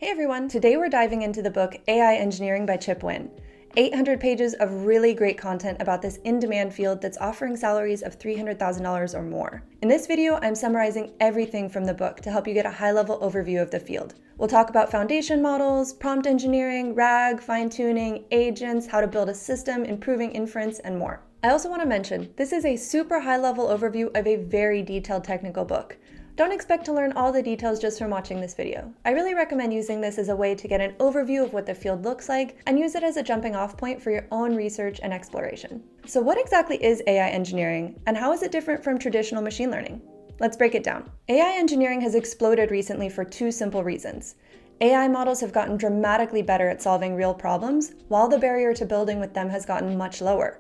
Hey everyone! Today we're diving into the book AI Engineering by Chip Wynn. 800 pages of really great content about this in-demand field that's offering salaries of $300,000 or more. In this video, I'm summarizing everything from the book to help you get a high-level overview of the field. We'll talk about foundation models, prompt engineering, RAG, fine-tuning, agents, how to build a system, improving inference, and more. I also want to mention, this is a super high-level overview of a very detailed technical book. Don't expect to learn all the details just from watching this video. I really recommend using this as a way to get an overview of what the field looks like and use it as a jumping off point for your own research and exploration. So what exactly is AI engineering, and how is it different from traditional machine learning? Let's break it down. AI engineering has exploded recently for two simple reasons. AI models have gotten dramatically better at solving real problems, while the barrier to building with them has gotten much lower.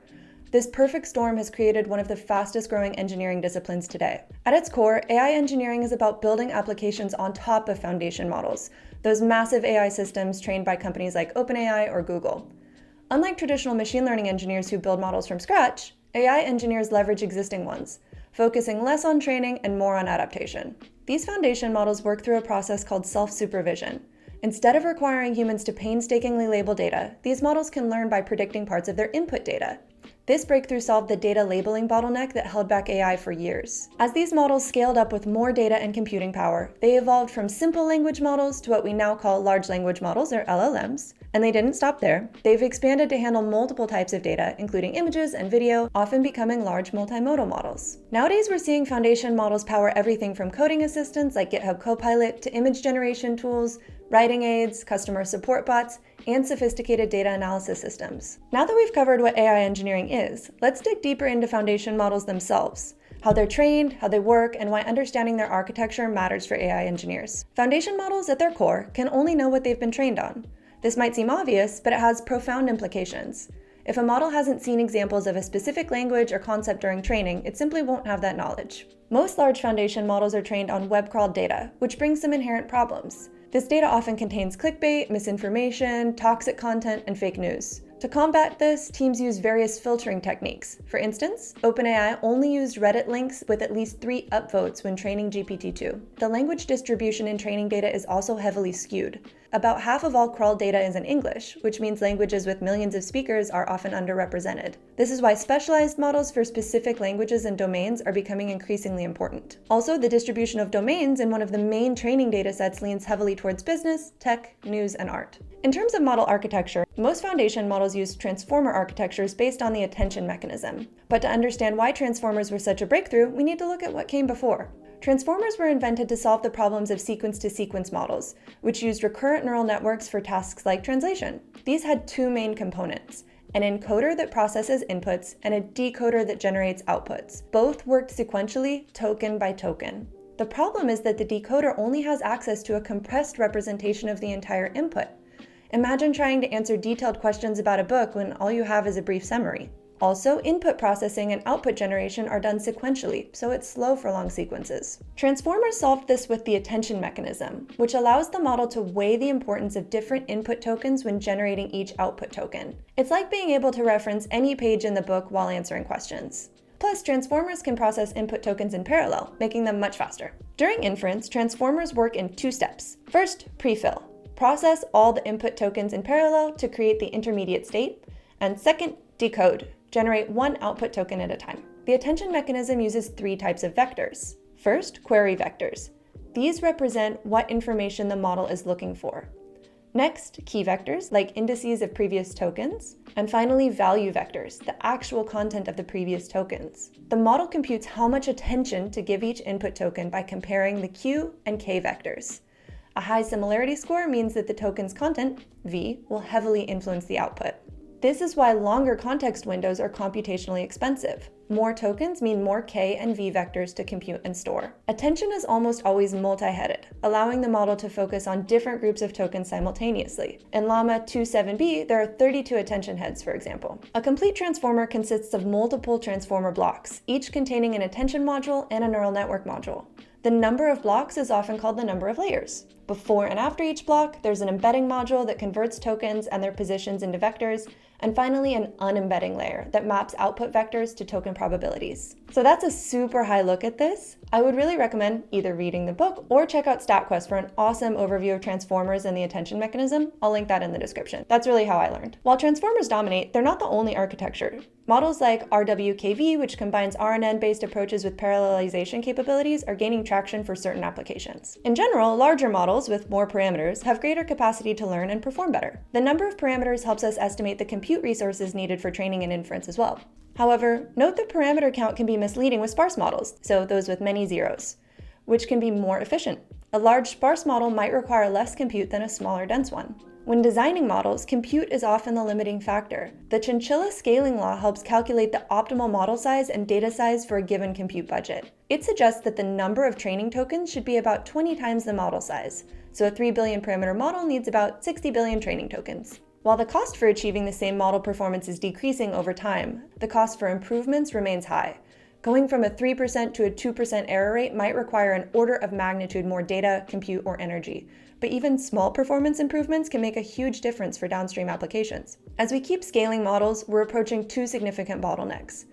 This perfect storm has created one of the fastest growing engineering disciplines today. At its core, AI engineering is about building applications on top of foundation models, those massive AI systems trained by companies like OpenAI or Google. Unlike traditional machine learning engineers who build models from scratch, AI engineers leverage existing ones, focusing less on training and more on adaptation. These foundation models work through a process called self-supervision. Instead of requiring humans to painstakingly label data, these models can learn by predicting parts of their input data. This breakthrough solved the data labeling bottleneck that held back AI for years. As these models scaled up with more data and computing power, they evolved from simple language models to what we now call large language models, or LLMs. And they didn't stop there. They've expanded to handle multiple types of data, including images and video, often becoming large multimodal models. Nowadays, we're seeing foundation models power everything from coding assistants like GitHub Copilot to image generation tools, writing aids, customer support bots, and sophisticated data analysis systems. Now that we've covered what AI engineering is, let's dig deeper into foundation models themselves, how they're trained, how they work, and why understanding their architecture matters for AI engineers. Foundation models at their core can only know what they've been trained on. This might seem obvious, but it has profound implications. If a model hasn't seen examples of a specific language or concept during training, it simply won't have that knowledge. Most large foundation models are trained on web-crawled data, which brings some inherent problems. This data often contains clickbait, misinformation, toxic content, and fake news. To combat this, teams use various filtering techniques. For instance, OpenAI only used Reddit links with at least 3 upvotes when training GPT-2. The language distribution in training data is also heavily skewed. About half of all crawled data is in English, which means languages with millions of speakers are often underrepresented. This is why specialized models for specific languages and domains are becoming increasingly important. Also, the distribution of domains in one of the main training datasets leans heavily towards business, tech, news, and art. In terms of model architecture, most foundation models use transformer architectures based on the attention mechanism. But to understand why transformers were such a breakthrough, we need to look at what came before. Transformers were invented to solve the problems of sequence-to-sequence models, which used recurrent neural networks for tasks like translation. These had 2 main components: an encoder that processes inputs and a decoder that generates outputs. Both worked sequentially, token by token. The problem is that the decoder only has access to a compressed representation of the entire input. Imagine trying to answer detailed questions about a book when all you have is a brief summary. Also, input processing and output generation are done sequentially, so it's slow for long sequences. Transformers solved this with the attention mechanism, which allows the model to weigh the importance of different input tokens when generating each output token. It's like being able to reference any page in the book while answering questions. Plus, transformers can process input tokens in parallel, making them much faster. During inference, transformers work in 2 steps. First, prefill. Process all the input tokens in parallel to create the intermediate state. And second, decode. Generate 1 output token at a time. The attention mechanism uses 3 types of vectors. First, query vectors. These represent what information the model is looking for. Next, key vectors, like indices of previous tokens. And finally, value vectors, the actual content of the previous tokens. The model computes how much attention to give each input token by comparing the Q and K vectors. A high similarity score means that the token's content, V, will heavily influence the output. This is why longer context windows are computationally expensive. More tokens mean more K and V vectors to compute and store. Attention is almost always multi-headed, allowing the model to focus on different groups of tokens simultaneously. In Llama 2.7b, there are 32 attention heads, for example. A complete transformer consists of multiple transformer blocks, each containing an attention module and a neural network module. The number of blocks is often called the number of layers. Before and after each block, there's an embedding module that converts tokens and their positions into vectors, and finally an unembedding layer that maps output vectors to token probabilities. So that's a super high look at this. I would really recommend either reading the book or check out StatQuest for an awesome overview of transformers and the attention mechanism. I'll link that in the description. That's really how I learned. While transformers dominate, they're not the only architecture. Models like RWKV, which combines RNN-based approaches with parallelization capabilities, are gaining traction for certain applications. In general, larger models with more parameters have greater capacity to learn and perform better. The number of parameters helps us estimate the compute resources needed for training and inference as well. However, note that parameter count can be misleading with sparse models, so those with many zeros, which can be more efficient. A large sparse model might require less compute than a smaller dense one. When designing models, compute is often the limiting factor. The chinchilla scaling law helps calculate the optimal model size and data size for a given compute budget. It suggests that the number of training tokens should be about 20 times the model size, so a 3 billion parameter model needs about 60 billion training tokens. While the cost for achieving the same model performance is decreasing over time, the cost for improvements remains high. Going from a 3% to a 2% error rate might require an order of magnitude more data, compute, or energy. But even small performance improvements can make a huge difference for downstream applications. As we keep scaling models, we're approaching two significant bottlenecks.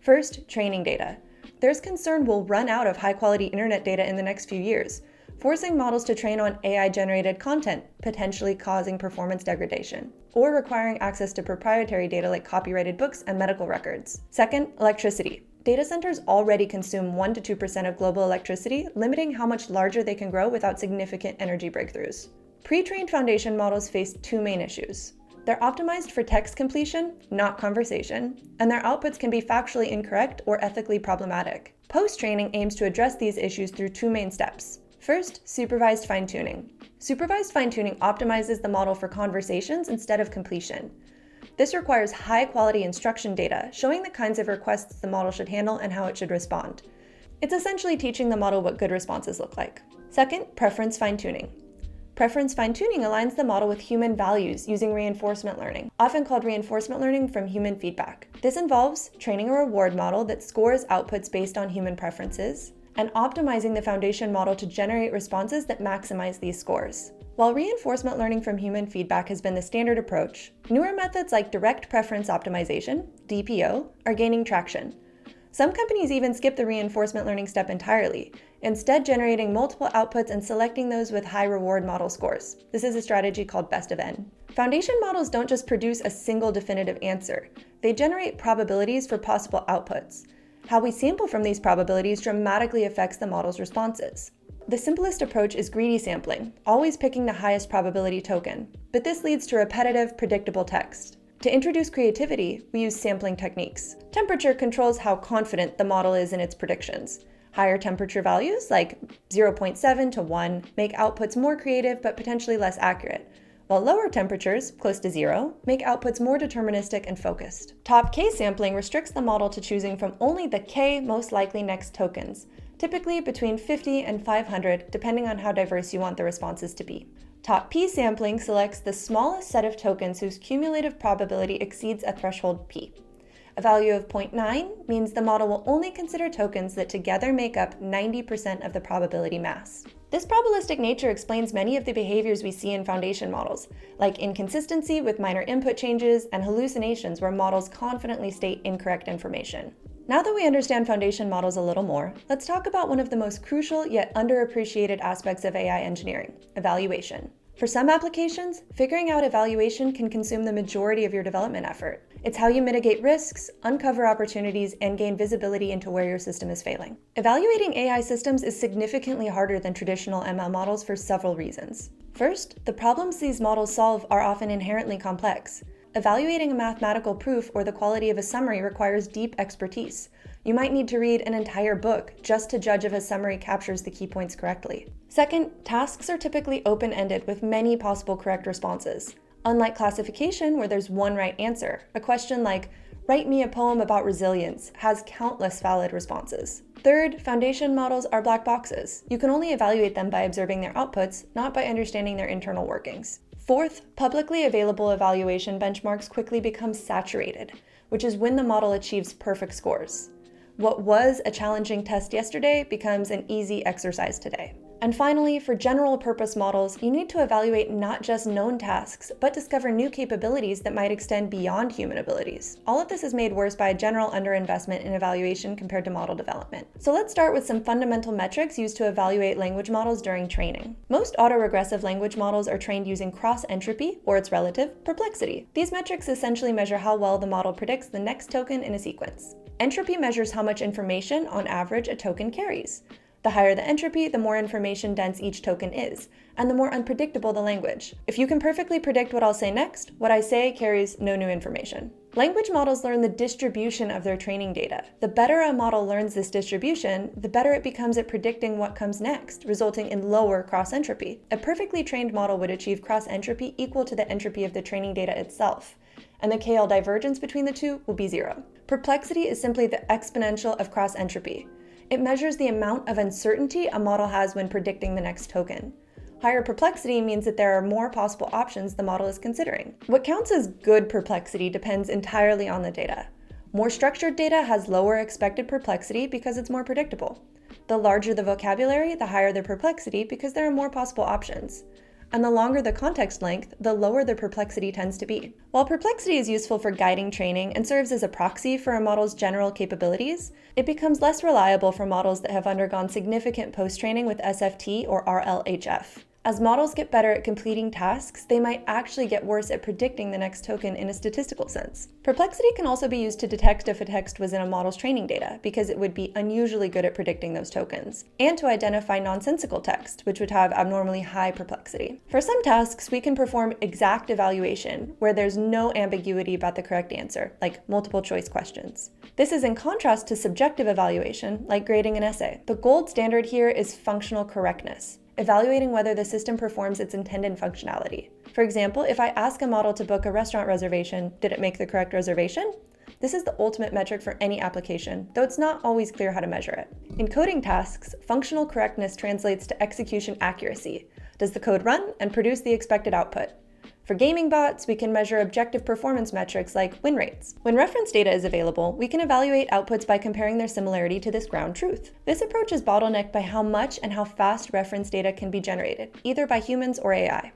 First, training data. There's concern we'll run out of high-quality internet data in the next few years, forcing models to train on AI-generated content, potentially causing performance degradation, or requiring access to proprietary data like copyrighted books and medical records. Second, electricity. Data centers already consume 1% to 2% of global electricity, limiting how much larger they can grow without significant energy breakthroughs. Pre-trained foundation models face two main issues. They're optimized for text completion, not conversation, and their outputs can be factually incorrect or ethically problematic. Post-training aims to address these issues through two main steps. First, supervised fine-tuning. Supervised fine-tuning optimizes the model for conversations instead of completion. This requires high-quality instruction data, showing the kinds of requests the model should handle and how it should respond. It's essentially teaching the model what good responses look like. Second, preference fine-tuning. Preference fine-tuning aligns the model with human values using reinforcement learning, often called reinforcement learning from human feedback. This involves training a reward model that scores outputs based on human preferences, and optimizing the foundation model to generate responses that maximize these scores. While reinforcement learning from human feedback has been the standard approach, newer methods like direct preference optimization, DPO, are gaining traction. Some companies even skip the reinforcement learning step entirely, instead generating multiple outputs and selecting those with high reward model scores. This is a strategy called best of N. Foundation models don't just produce a single definitive answer, they generate probabilities for possible outputs. How we sample from these probabilities dramatically affects the model's responses. The simplest approach is greedy sampling, always picking the highest probability token, but this leads to repetitive, predictable text. To introduce creativity, we use sampling techniques. Temperature controls how confident the model is in its predictions. Higher temperature values, like 0.7 to 1, make outputs more creative but potentially less accurate, while lower temperatures, close to 0, make outputs more deterministic and focused. Top K sampling restricts the model to choosing from only the K most likely next tokens, typically between 50 and 500, depending on how diverse you want the responses to be. Top P sampling selects the smallest set of tokens whose cumulative probability exceeds a threshold P. A value of 0.9 means the model will only consider tokens that together make up 90% of the probability mass. This probabilistic nature explains many of the behaviors we see in foundation models, like inconsistency with minor input changes and hallucinations where models confidently state incorrect information. Now that we understand foundation models a little more, let's talk about one of the most crucial yet underappreciated aspects of AI engineering: evaluation. For some applications, figuring out evaluation can consume the majority of your development effort. It's how you mitigate risks, uncover opportunities, and gain visibility into where your system is failing. Evaluating AI systems is significantly harder than traditional ML models for several reasons. First, the problems these models solve are often inherently complex. Evaluating a mathematical proof or the quality of a summary requires deep expertise. You might need to read an entire book just to judge if a summary captures the key points correctly. Second, tasks are typically open-ended with many possible correct responses. Unlike classification, where there's one right answer, a question like, "Write me a poem about resilience," has countless valid responses. Third, foundation models are black boxes. You can only evaluate them by observing their outputs, not by understanding their internal workings. Fourth, publicly available evaluation benchmarks quickly become saturated, which is when the model achieves perfect scores. What was a challenging test yesterday becomes an easy exercise today. And finally, for general purpose models, you need to evaluate not just known tasks, but discover new capabilities that might extend beyond human abilities. All of this is made worse by a general underinvestment in evaluation compared to model development. So let's start with some fundamental metrics used to evaluate language models during training. Most autoregressive language models are trained using cross-entropy, or its relative, perplexity. These metrics essentially measure how well the model predicts the next token in a sequence. Entropy measures how much information, on average, a token carries. The higher the entropy, the more information dense each token is, and the more unpredictable the language. If you can perfectly predict what I'll say next, what I say carries no new information. Language models learn the distribution of their training data. The better a model learns this distribution, the better it becomes at predicting what comes next, resulting in lower cross-entropy. A perfectly trained model would achieve cross-entropy equal to the entropy of the training data itself, and the KL divergence between the two will be 0. Perplexity is simply the exponential of cross-entropy. It measures the amount of uncertainty a model has when predicting the next token. Higher perplexity means that there are more possible options the model is considering. What counts as good perplexity depends entirely on the data. More structured data has lower expected perplexity because it's more predictable. The larger the vocabulary, the higher the perplexity because there are more possible options. And the longer the context length, the lower the perplexity tends to be. While perplexity is useful for guiding training and serves as a proxy for a model's general capabilities, it becomes less reliable for models that have undergone significant post-training with SFT or RLHF. As models get better at completing tasks, they might actually get worse at predicting the next token in a statistical sense. Perplexity can also be used to detect if a text was in a model's training data, because it would be unusually good at predicting those tokens, and to identify nonsensical text, which would have abnormally high perplexity. For some tasks, we can perform exact evaluation, where there's no ambiguity about the correct answer, like multiple choice questions. This is in contrast to subjective evaluation, like grading an essay. The gold standard here is functional correctness, evaluating whether the system performs its intended functionality. For example, if I ask a model to book a restaurant reservation, did it make the correct reservation? This is the ultimate metric for any application, though it's not always clear how to measure it. In coding tasks, functional correctness translates to execution accuracy. Does the code run and produce the expected output? For gaming bots, we can measure objective performance metrics like win rates. When reference data is available, we can evaluate outputs by comparing their similarity to this ground truth. This approach is bottlenecked by how much and how fast reference data can be generated, either by humans or AI.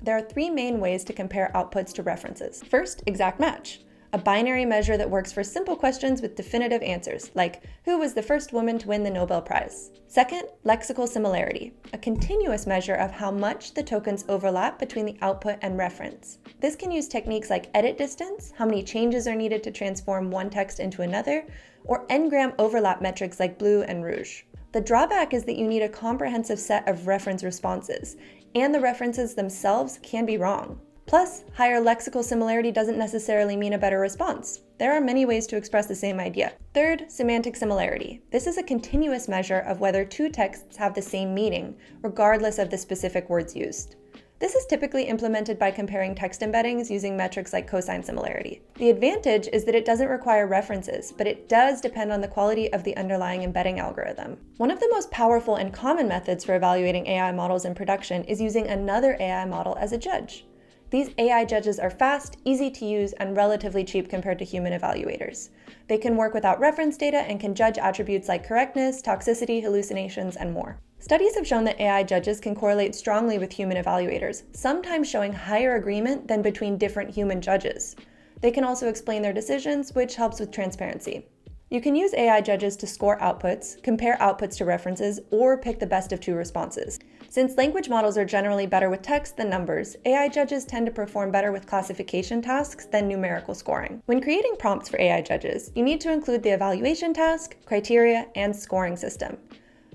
There are 3 main ways to compare outputs to references. First, exact match, a binary measure that works for simple questions with definitive answers, like who was the first woman to win the Nobel Prize? Second, lexical similarity, a continuous measure of how much the tokens overlap between the output and reference. This can use techniques like edit distance, how many changes are needed to transform one text into another, or n-gram overlap metrics like blue and rouge. The drawback is that you need a comprehensive set of reference responses, and the references themselves can be wrong. Plus, higher lexical similarity doesn't necessarily mean a better response. There are many ways to express the same idea. Third, semantic similarity. This is a continuous measure of whether 2 texts have the same meaning, regardless of the specific words used. This is typically implemented by comparing text embeddings using metrics like cosine similarity. The advantage is that it doesn't require references, but it does depend on the quality of the underlying embedding algorithm. One of the most powerful and common methods for evaluating AI models in production is using another AI model as a judge. These AI judges are fast, easy to use, and relatively cheap compared to human evaluators. They can work without reference data and can judge attributes like correctness, toxicity, hallucinations, and more. Studies have shown that AI judges can correlate strongly with human evaluators, sometimes showing higher agreement than between different human judges. They can also explain their decisions, which helps with transparency. You can use AI judges to score outputs, compare outputs to references, or pick the best of 2 responses. Since language models are generally better with text than numbers, AI judges tend to perform better with classification tasks than numerical scoring. When creating prompts for AI judges, you need to include the evaluation task, criteria, and scoring system.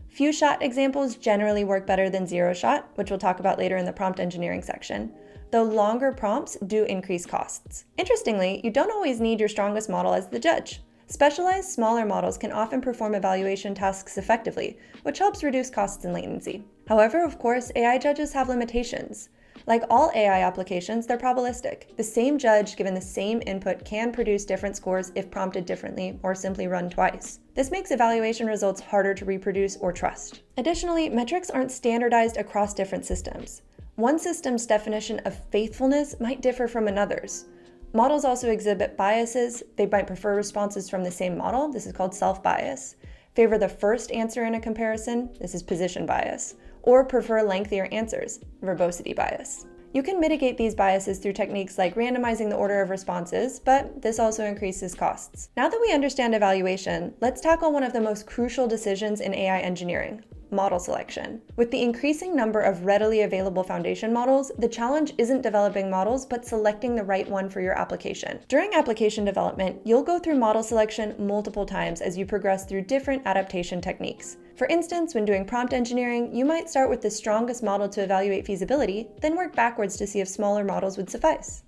Few-shot examples generally work better than zero-shot, which we'll talk about later in the prompt engineering section, though longer prompts do increase costs. Interestingly, you don't always need your strongest model as the judge. Specialized, smaller models can often perform evaluation tasks effectively, which helps reduce costs and latency. However, of course, AI judges have limitations. Like all AI applications, they're probabilistic. The same judge given the same input can produce different scores if prompted differently or simply run twice. This makes evaluation results harder to reproduce or trust. Additionally, metrics aren't standardized across different systems. One system's definition of faithfulness might differ from another's. Models also exhibit biases. They might prefer responses from the same model. This is called self-bias. Favor the first answer in a comparison. This is position bias. or prefer lengthier answers, verbosity bias. You can mitigate these biases through techniques like randomizing the order of responses, but this also increases costs. Now that we understand evaluation, let's tackle one of the most crucial decisions in AI engineering: model selection. With the increasing number of readily available foundation models, the challenge isn't developing models, but selecting the right one for your application. During application development, you'll go through model selection multiple times as you progress through different adaptation techniques. For instance, when doing prompt engineering, you might start with the strongest model to evaluate feasibility, then work backwards to see if smaller models would suffice.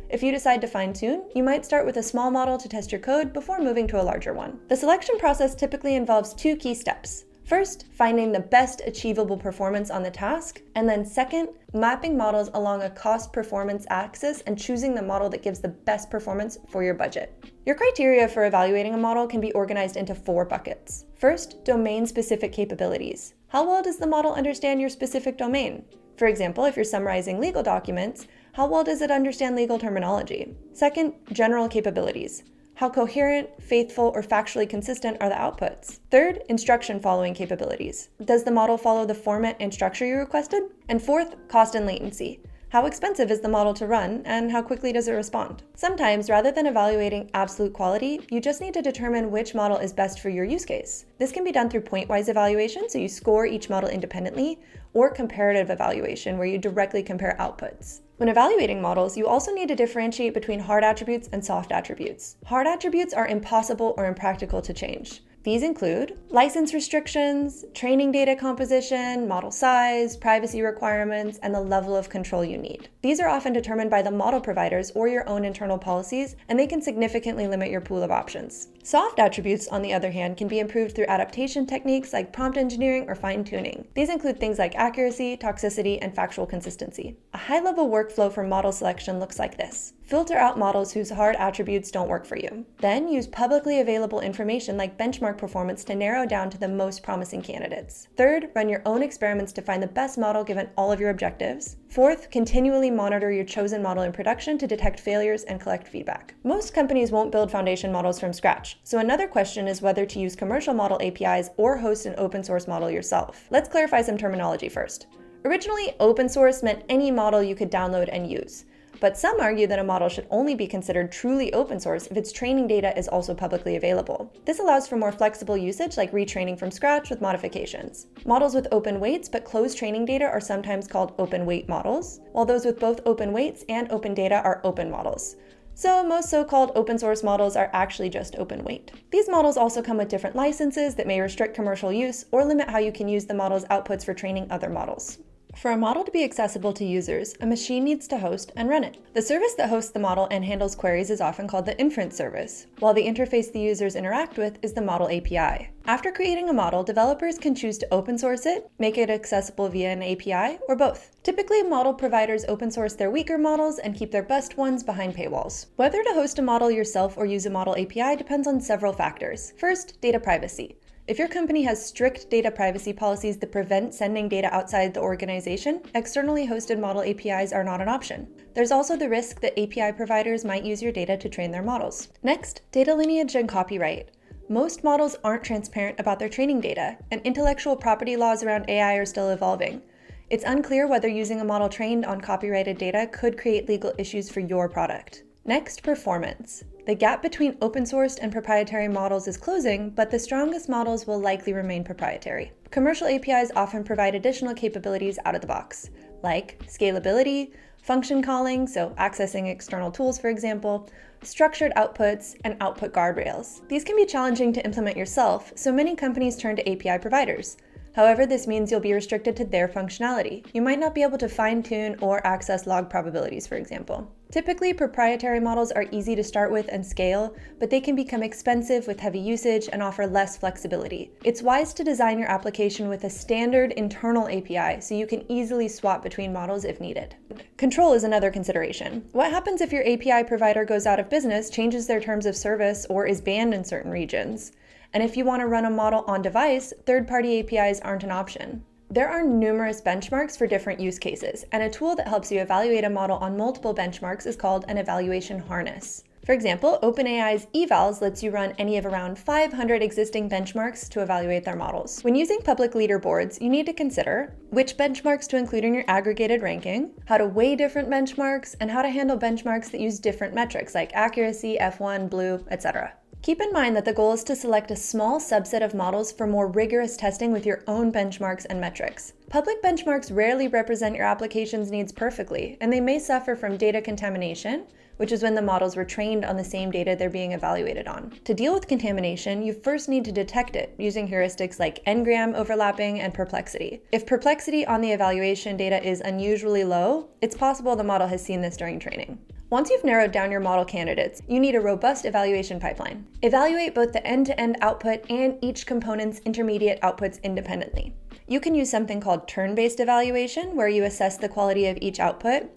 If you decide to fine-tune, you might start with a small model to test your code before moving to a larger one. The selection process typically involves two key steps. First, finding the best achievable performance on the task, and then second, mapping models along a cost-performance axis and choosing the model that gives the best performance for your budget. Your criteria for evaluating a model can be organized into 4 buckets. First, domain-specific capabilities. How well does the model understand your specific domain? For example, if you're summarizing legal documents, how well does it understand legal terminology? Second, general capabilities. How coherent, faithful, or factually consistent are the outputs? Third, instruction following capabilities. Does the model follow the format and structure you requested? And fourth, cost and latency. How expensive is the model to run, and how quickly does it respond? Sometimes, rather than evaluating absolute quality, you just need to determine which model is best for your use case. This can be done through point-wise evaluation, so you score each model independently, or comparative evaluation, where you directly compare outputs. When evaluating models, you also need to differentiate between hard attributes and soft attributes. Hard attributes are impossible or impractical to change. These include license restrictions, training data composition, model size, privacy requirements, and the level of control you need. These are often determined by the model providers or your own internal policies, and they can significantly limit your pool of options. Soft attributes, on the other hand, can be improved through adaptation techniques like prompt engineering or fine-tuning. These include things like accuracy, toxicity, and factual consistency. A high-level workflow for model selection looks like this. Filter out models whose hard attributes don't work for you. Then use publicly available information like benchmark performance to narrow down to the most promising candidates. Third, run your own experiments to find the best model given all of your objectives. Fourth, continually monitor your chosen model in production to detect failures and collect feedback. Most companies won't build foundation models from scratch, so another question is whether to use commercial model APIs or host an open source model yourself. Let's clarify some terminology first. Originally, open source meant any model you could download and use. But some argue that a model should only be considered truly open source if its training data is also publicly available. This allows for more flexible usage, like retraining from scratch with modifications. Models with open weights but closed training data are sometimes called open weight models, while those with both open weights and open data are open models. So most so-called open source models are actually just open weight. These models also come with different licenses that may restrict commercial use or limit how you can use the model's outputs for training other models. For a model to be accessible to users, a machine needs to host and run it. The service that hosts the model and handles queries is often called the inference service, while the interface the users interact with is the model API. After creating a model, developers can choose to open source it, make it accessible via an API, or both. Typically, model providers open source their weaker models and keep their best ones behind paywalls. Whether to host a model yourself or use a model API depends on several factors. First, data privacy. If your company has strict data privacy policies that prevent sending data outside the organization, externally hosted model APIs are not an option. There's also the risk that API providers might use your data to train their models. Next, data lineage and copyright. Most models aren't transparent about their training data, and intellectual property laws around AI are still evolving. It's unclear whether using a model trained on copyrighted data could create legal issues for your product. Next, performance. The gap between open-sourced and proprietary models is closing, but the strongest models will likely remain proprietary. Commercial APIs often provide additional capabilities out of the box, like scalability, function calling, so accessing external tools, for example, structured outputs, and output guardrails. These can be challenging to implement yourself, so many companies turn to API providers. However, this means you'll be restricted to their functionality. You might not be able to fine-tune or access log probabilities, for example. Typically, proprietary models are easy to start with and scale, but they can become expensive with heavy usage and offer less flexibility. It's wise to design your application with a standard internal API so you can easily swap between models if needed. Control is another consideration. What happens if your API provider goes out of business, changes their terms of service, or is banned in certain regions? And if you want to run a model on device, third-party APIs aren't an option. There are numerous benchmarks for different use cases, and a tool that helps you evaluate a model on multiple benchmarks is called an evaluation harness. For example, OpenAI's evals lets you run any of around 500 existing benchmarks to evaluate their models. When using public leaderboards, you need to consider which benchmarks to include in your aggregated ranking, how to weigh different benchmarks, and how to handle benchmarks that use different metrics like accuracy, F1, BLEU, etc. Keep in mind that the goal is to select a small subset of models for more rigorous testing with your own benchmarks and metrics. Public benchmarks rarely represent your application's needs perfectly, and they may suffer from data contamination, which is when the models were trained on the same data they're being evaluated on. To deal with contamination, you first need to detect it using heuristics like n-gram overlapping and perplexity. If perplexity on the evaluation data is unusually low, it's possible the model has seen this during training. Once you've narrowed down your model candidates, you need a robust evaluation pipeline. Evaluate both the end-to-end output and each component's intermediate outputs independently. You can use something called turn-based evaluation, where you assess the quality of each output,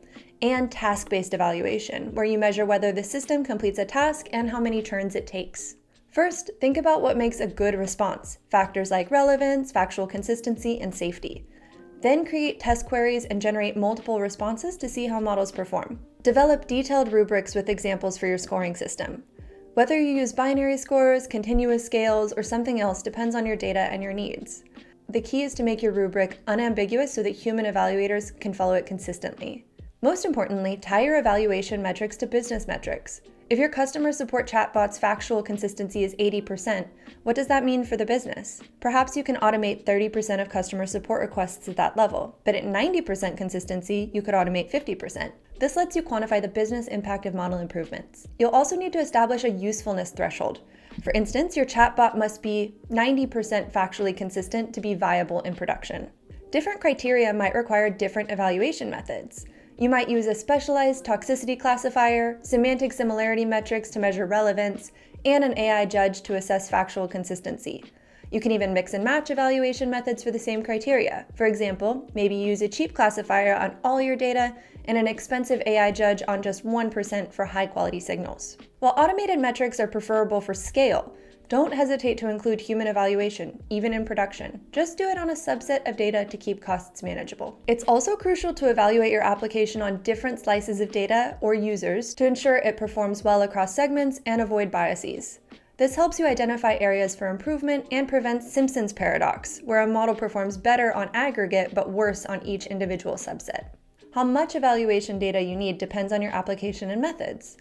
and task-based evaluation, where you measure whether the system completes a task and how many turns it takes. First, think about what makes a good response, factors like relevance, factual consistency, and safety. Then create test queries and generate multiple responses to see how models perform. Develop detailed rubrics with examples for your scoring system. Whether you use binary scores, continuous scales, or something else depends on your data and your needs. The key is to make your rubric unambiguous so that human evaluators can follow it consistently. Most importantly, tie your evaluation metrics to business metrics. If your customer support chatbot's factual consistency is 80%, what does that mean for the business? Perhaps you can automate 30% of customer support requests at that level, but at 90% consistency, you could automate 50%. This lets you quantify the business impact of model improvements. You'll also need to establish a usefulness threshold. For instance, your chatbot must be 90% factually consistent to be viable in production. Different criteria might require different evaluation methods. You might use a specialized toxicity classifier, semantic similarity metrics to measure relevance, and an AI judge to assess factual consistency. You can even mix and match evaluation methods for the same criteria. For example, maybe use a cheap classifier on all your data and an expensive AI judge on just 1% for high-quality signals. While automated metrics are preferable for scale, don't hesitate to include human evaluation, even in production. Just do it on a subset of data to keep costs manageable. It's also crucial to evaluate your application on different slices of data or users to ensure it performs well across segments and avoid biases. This helps you identify areas for improvement and prevents Simpson's paradox, where a model performs better on aggregate but worse on each individual subset. How much evaluation data you need depends on your application and methods.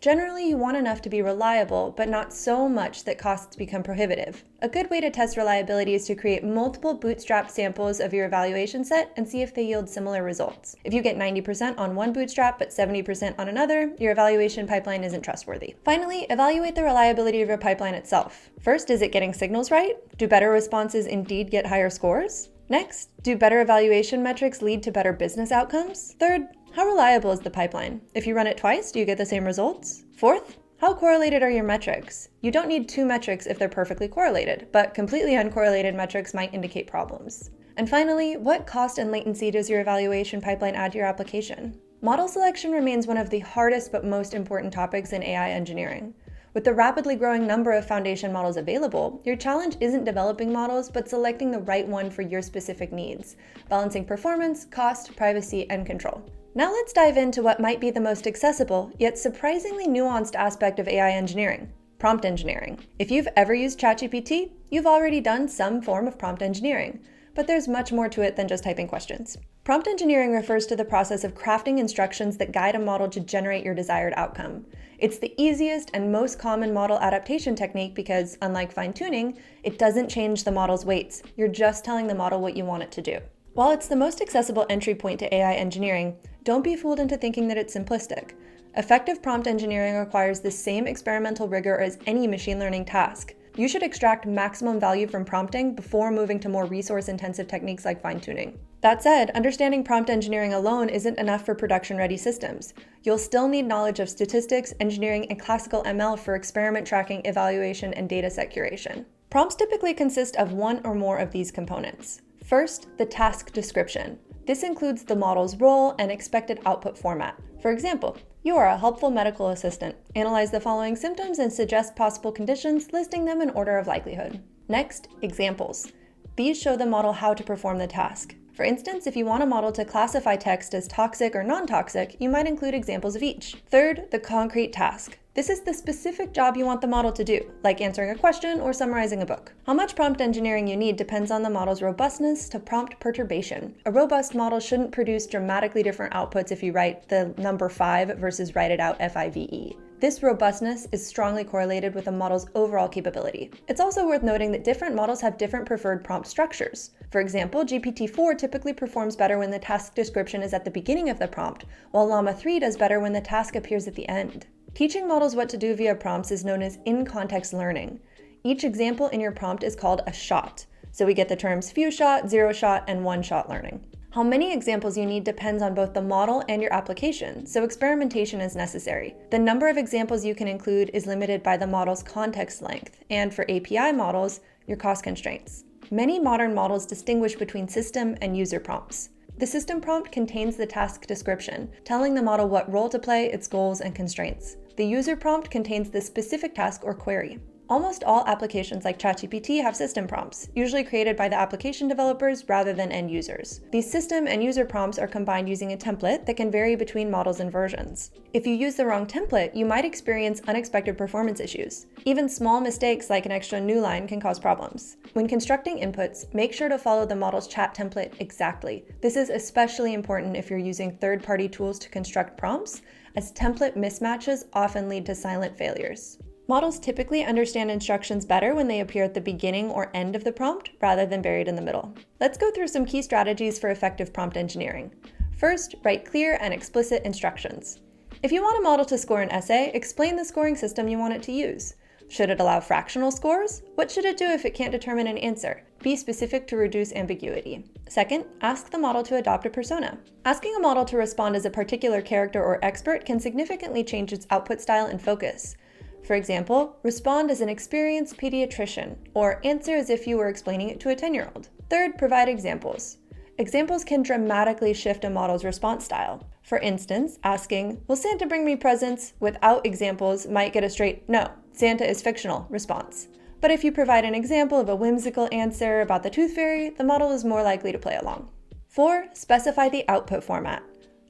Generally, you want enough to be reliable, but not so much that costs become prohibitive. A good way to test reliability is to create multiple bootstrap samples of your evaluation set and see if they yield similar results. If you get 90% on one bootstrap but 70% on another, your evaluation pipeline isn't trustworthy. Finally, evaluate the reliability of your pipeline itself. First, is it getting signals right? Do better responses indeed get higher scores? Next, do better evaluation metrics lead to better business outcomes? Third, how reliable is the pipeline? If you run it twice, do you get the same results? Fourth, how correlated are your metrics? You don't need two metrics if they're perfectly correlated, but completely uncorrelated metrics might indicate problems. And finally, what cost and latency does your evaluation pipeline add to your application? Model selection remains one of the hardest but most important topics in AI engineering. With the rapidly growing number of foundation models available, your challenge isn't developing models, but selecting the right one for your specific needs, balancing performance, cost, privacy, and control. Now let's dive into what might be the most accessible, yet surprisingly nuanced aspect of AI engineering: prompt engineering. If you've ever used ChatGPT, you've already done some form of prompt engineering, but there's much more to it than just typing questions. Prompt engineering refers to the process of crafting instructions that guide a model to generate your desired outcome. It's the easiest and most common model adaptation technique because, unlike fine-tuning, it doesn't change the model's weights. You're just telling the model what you want it to do. While it's the most accessible entry point to AI engineering, don't be fooled into thinking that it's simplistic. Effective prompt engineering requires the same experimental rigor as any machine learning task. You should extract maximum value from prompting before moving to more resource-intensive techniques like fine-tuning. That said, understanding prompt engineering alone isn't enough for production-ready systems. You'll still need knowledge of statistics, engineering, and classical ML for experiment tracking, evaluation, and dataset curation. Prompts typically consist of one or more of these components. First, the task description. This includes the model's role and expected output format. For example, you are a helpful medical assistant. Analyze the following symptoms and suggest possible conditions, listing them in order of likelihood. Next, examples. These show the model how to perform the task. For instance, if you want a model to classify text as toxic or non-toxic, you might include examples of each. Third, the concrete task. This is the specific job you want the model to do, like answering a question or summarizing a book. How much prompt engineering you need depends on the model's robustness to prompt perturbation. A robust model shouldn't produce dramatically different outputs if you write the number 5 versus write it out FIVE. This robustness is strongly correlated with a model's overall capability. It's also worth noting that different models have different preferred prompt structures. For example, GPT-4 typically performs better when the task description is at the beginning of the prompt, while Llama 3 does better when the task appears at the end. Teaching models what to do via prompts is known as in-context learning. Each example in your prompt is called a shot, so we get the terms few shot, zero shot, and one shot learning. How many examples you need depends on both the model and your application, so experimentation is necessary. The number of examples you can include is limited by the model's context length, and for API models, your cost constraints. Many modern models distinguish between system and user prompts. The system prompt contains the task description, telling the model what role to play, its goals, and constraints. The user prompt contains the specific task or query. Almost all applications like ChatGPT have system prompts, usually created by the application developers rather than end users. These system and user prompts are combined using a template that can vary between models and versions. If you use the wrong template, you might experience unexpected performance issues. Even small mistakes like an extra new line can cause problems. When constructing inputs, make sure to follow the model's chat template exactly. This is especially important if you're using third-party tools to construct prompts, as template mismatches often lead to silent failures. Models typically understand instructions better when they appear at the beginning or end of the prompt rather than buried in the middle. Let's go through some key strategies for effective prompt engineering. First, write clear and explicit instructions. If you want a model to score an essay, explain the scoring system you want it to use. Should it allow fractional scores? What should it do if it can't determine an answer? Be specific to reduce ambiguity. Second, ask the model to adopt a persona. Asking a model to respond as a particular character or expert can significantly change its output style and focus. For example, respond as an experienced pediatrician, or answer as if you were explaining it to a 10-year-old. Third, provide examples. Examples can dramatically shift a model's response style. For instance, asking, "Will Santa bring me presents?" without examples might get a straight "No, Santa is fictional" response. But if you provide an example of a whimsical answer about the tooth fairy, the model is more likely to play along. 4. Specify the output format.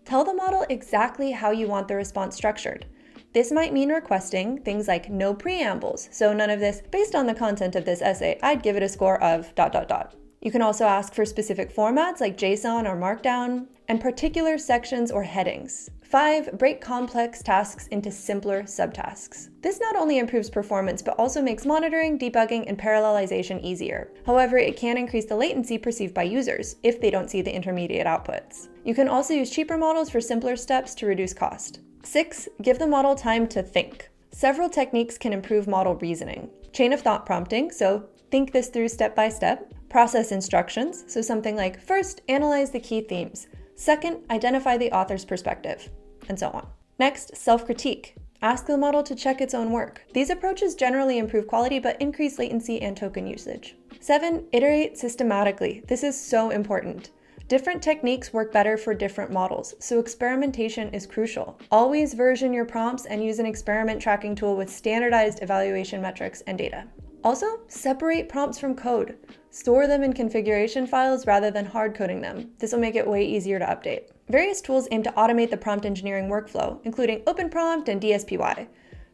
Tell the model exactly how you want the response structured. This might mean requesting things like no preambles, so none of this, "Based on the content of this essay, I'd give it a score of ... You can also ask for specific formats like JSON or Markdown, and particular sections or headings. 5. Break complex tasks into simpler subtasks. This not only improves performance, but also makes monitoring, debugging, and parallelization easier. However, it can increase the latency perceived by users if they don't see the intermediate outputs. You can also use cheaper models for simpler steps to reduce cost. 6. Give the model time to think. Several techniques can improve model reasoning. Chain of thought prompting, so think this through step by step. Process instructions, so something like, first, analyze the key themes. Second, identify the author's perspective, and so on. Next, self-critique. Ask the model to check its own work. These approaches generally improve quality but increase latency and token usage. 7. Iterate systematically. This is so important. Different techniques work better for different models, so experimentation is crucial. Always version your prompts and use an experiment tracking tool with standardized evaluation metrics and data. Also, separate prompts from code. Store them in configuration files rather than hard coding them. This will make it way easier to update. Various tools aim to automate the prompt engineering workflow, including OpenPrompt and DSPY.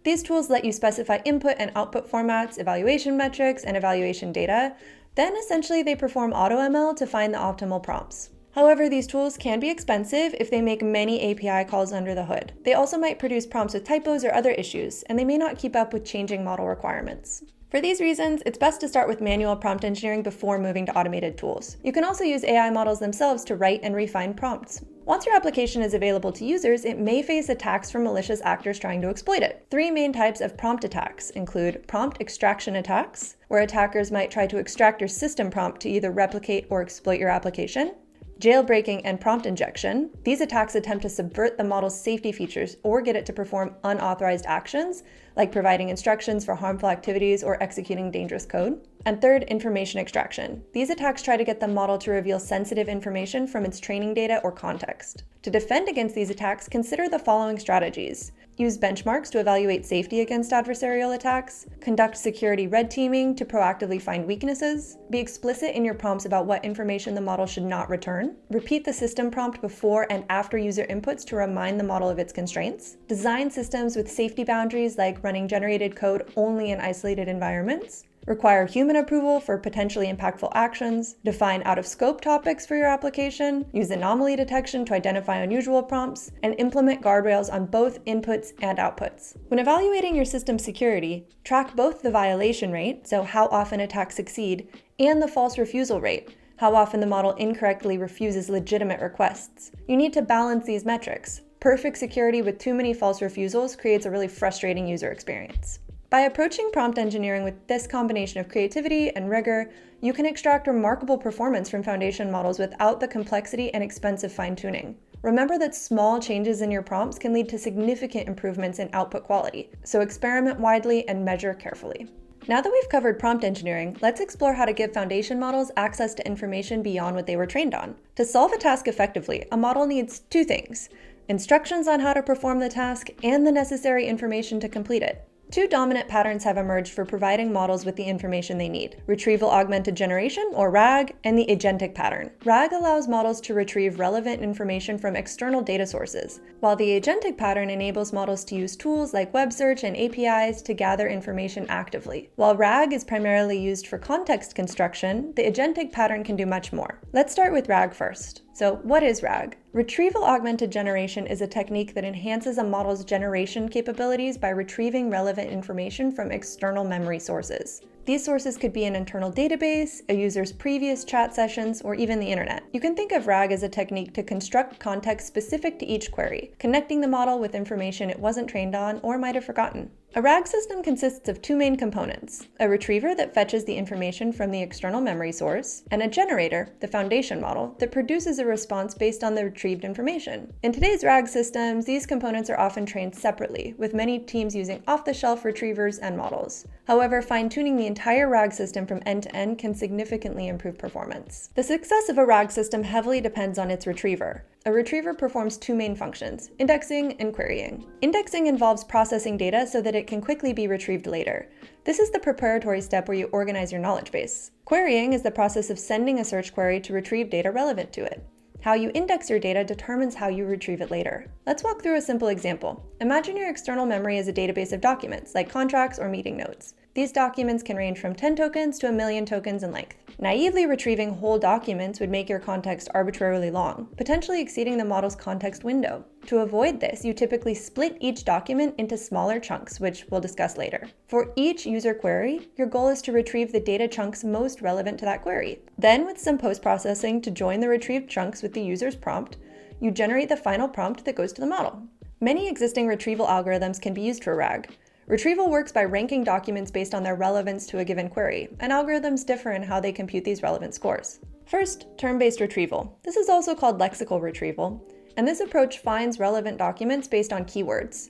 These tools let you specify input and output formats, evaluation metrics, and evaluation data. Then essentially they perform AutoML to find the optimal prompts. However, these tools can be expensive if they make many API calls under the hood. They also might produce prompts with typos or other issues, and they may not keep up with changing model requirements. For these reasons, it's best to start with manual prompt engineering before moving to automated tools. You can also use AI models themselves to write and refine prompts. Once your application is available to users, it may face attacks from malicious actors trying to exploit it. 3 main types of prompt attacks include prompt extraction attacks, where attackers might try to extract your system prompt to either replicate or exploit your application. Jailbreaking and prompt injection. These attacks attempt to subvert the model's safety features or get it to perform unauthorized actions, like providing instructions for harmful activities or executing dangerous code. And third, information extraction. These attacks try to get the model to reveal sensitive information from its training data or context. To defend against these attacks, consider the following strategies. Use benchmarks to evaluate safety against adversarial attacks, conduct security red teaming to proactively find weaknesses, be explicit in your prompts about what information the model should not return, repeat the system prompt before and after user inputs to remind the model of its constraints, design systems with safety boundaries like running generated code only in isolated environments, require human approval for potentially impactful actions, define out-of-scope topics for your application, use anomaly detection to identify unusual prompts, and implement guardrails on both inputs and outputs. When evaluating your system security, track both the violation rate, so how often attacks succeed, and the false refusal rate, how often the model incorrectly refuses legitimate requests. You need to balance these metrics. Perfect security with too many false refusals creates a really frustrating user experience. By approaching prompt engineering with this combination of creativity and rigor, you can extract remarkable performance from foundation models without the complexity and expensive fine-tuning. Remember that small changes in your prompts can lead to significant improvements in output quality, so experiment widely and measure carefully. Now that we've covered prompt engineering, let's explore how to give foundation models access to information beyond what they were trained on. To solve a task effectively, a model needs two things: instructions on how to perform the task and the necessary information to complete it. Two dominant patterns have emerged for providing models with the information they need: retrieval augmented generation, or RAG, and the agentic pattern. RAG allows models to retrieve relevant information from external data sources, while the agentic pattern enables models to use tools like web search and APIs to gather information actively. While RAG is primarily used for context construction, the agentic pattern can do much more. Let's start with RAG first. So what is RAG? Retrieval augmented generation is a technique that enhances a model's generation capabilities by retrieving relevant information from external memory sources. These sources could be an internal database, a user's previous chat sessions, or even the internet. You can think of RAG as a technique to construct context specific to each query, connecting the model with information it wasn't trained on or might have forgotten. A RAG system consists of two main components: a retriever that fetches the information from the external memory source, and a generator, the foundation model, that produces a response based on the retrieved information. In today's RAG systems, these components are often trained separately, with many teams using off-the-shelf retrievers and models. However, fine-tuning the entire RAG system from end to end can significantly improve performance. The success of a RAG system heavily depends on its retriever. A retriever performs two main functions: indexing and querying. Indexing involves processing data so that it can quickly be retrieved later. This is the preparatory step where you organize your knowledge base. Querying is the process of sending a search query to retrieve data relevant to it. How you index your data determines how you retrieve it later. Let's walk through a simple example. Imagine your external memory is a database of documents, like contracts or meeting notes. These documents can range from 10 tokens to 1,000,000 tokens in length. Naively retrieving whole documents would make your context arbitrarily long, potentially exceeding the model's context window. To avoid this, you typically split each document into smaller chunks, which we'll discuss later. For each user query, your goal is to retrieve the data chunks most relevant to that query. Then, with some post-processing to join the retrieved chunks with the user's prompt, you generate the final prompt that goes to the model. Many existing retrieval algorithms can be used for RAG. Retrieval works by ranking documents based on their relevance to a given query, and algorithms differ in how they compute these relevant scores. First, term-based retrieval. This is also called lexical retrieval, and this approach finds relevant documents based on keywords.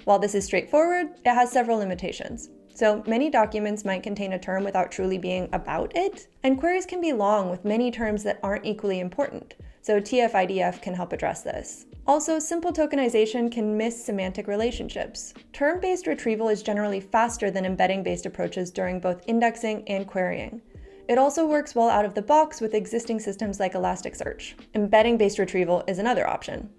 While this is straightforward, it has several limitations. So many documents might contain a term without truly being about it, and queries can be long with many terms that aren't equally important. So TF-IDF can help address this. Also, simple tokenization can miss semantic relationships. Term-based retrieval is generally faster than embedding-based approaches during both indexing and querying. It also works well out of the box with existing systems like Elasticsearch. Embedding-based retrieval is another option.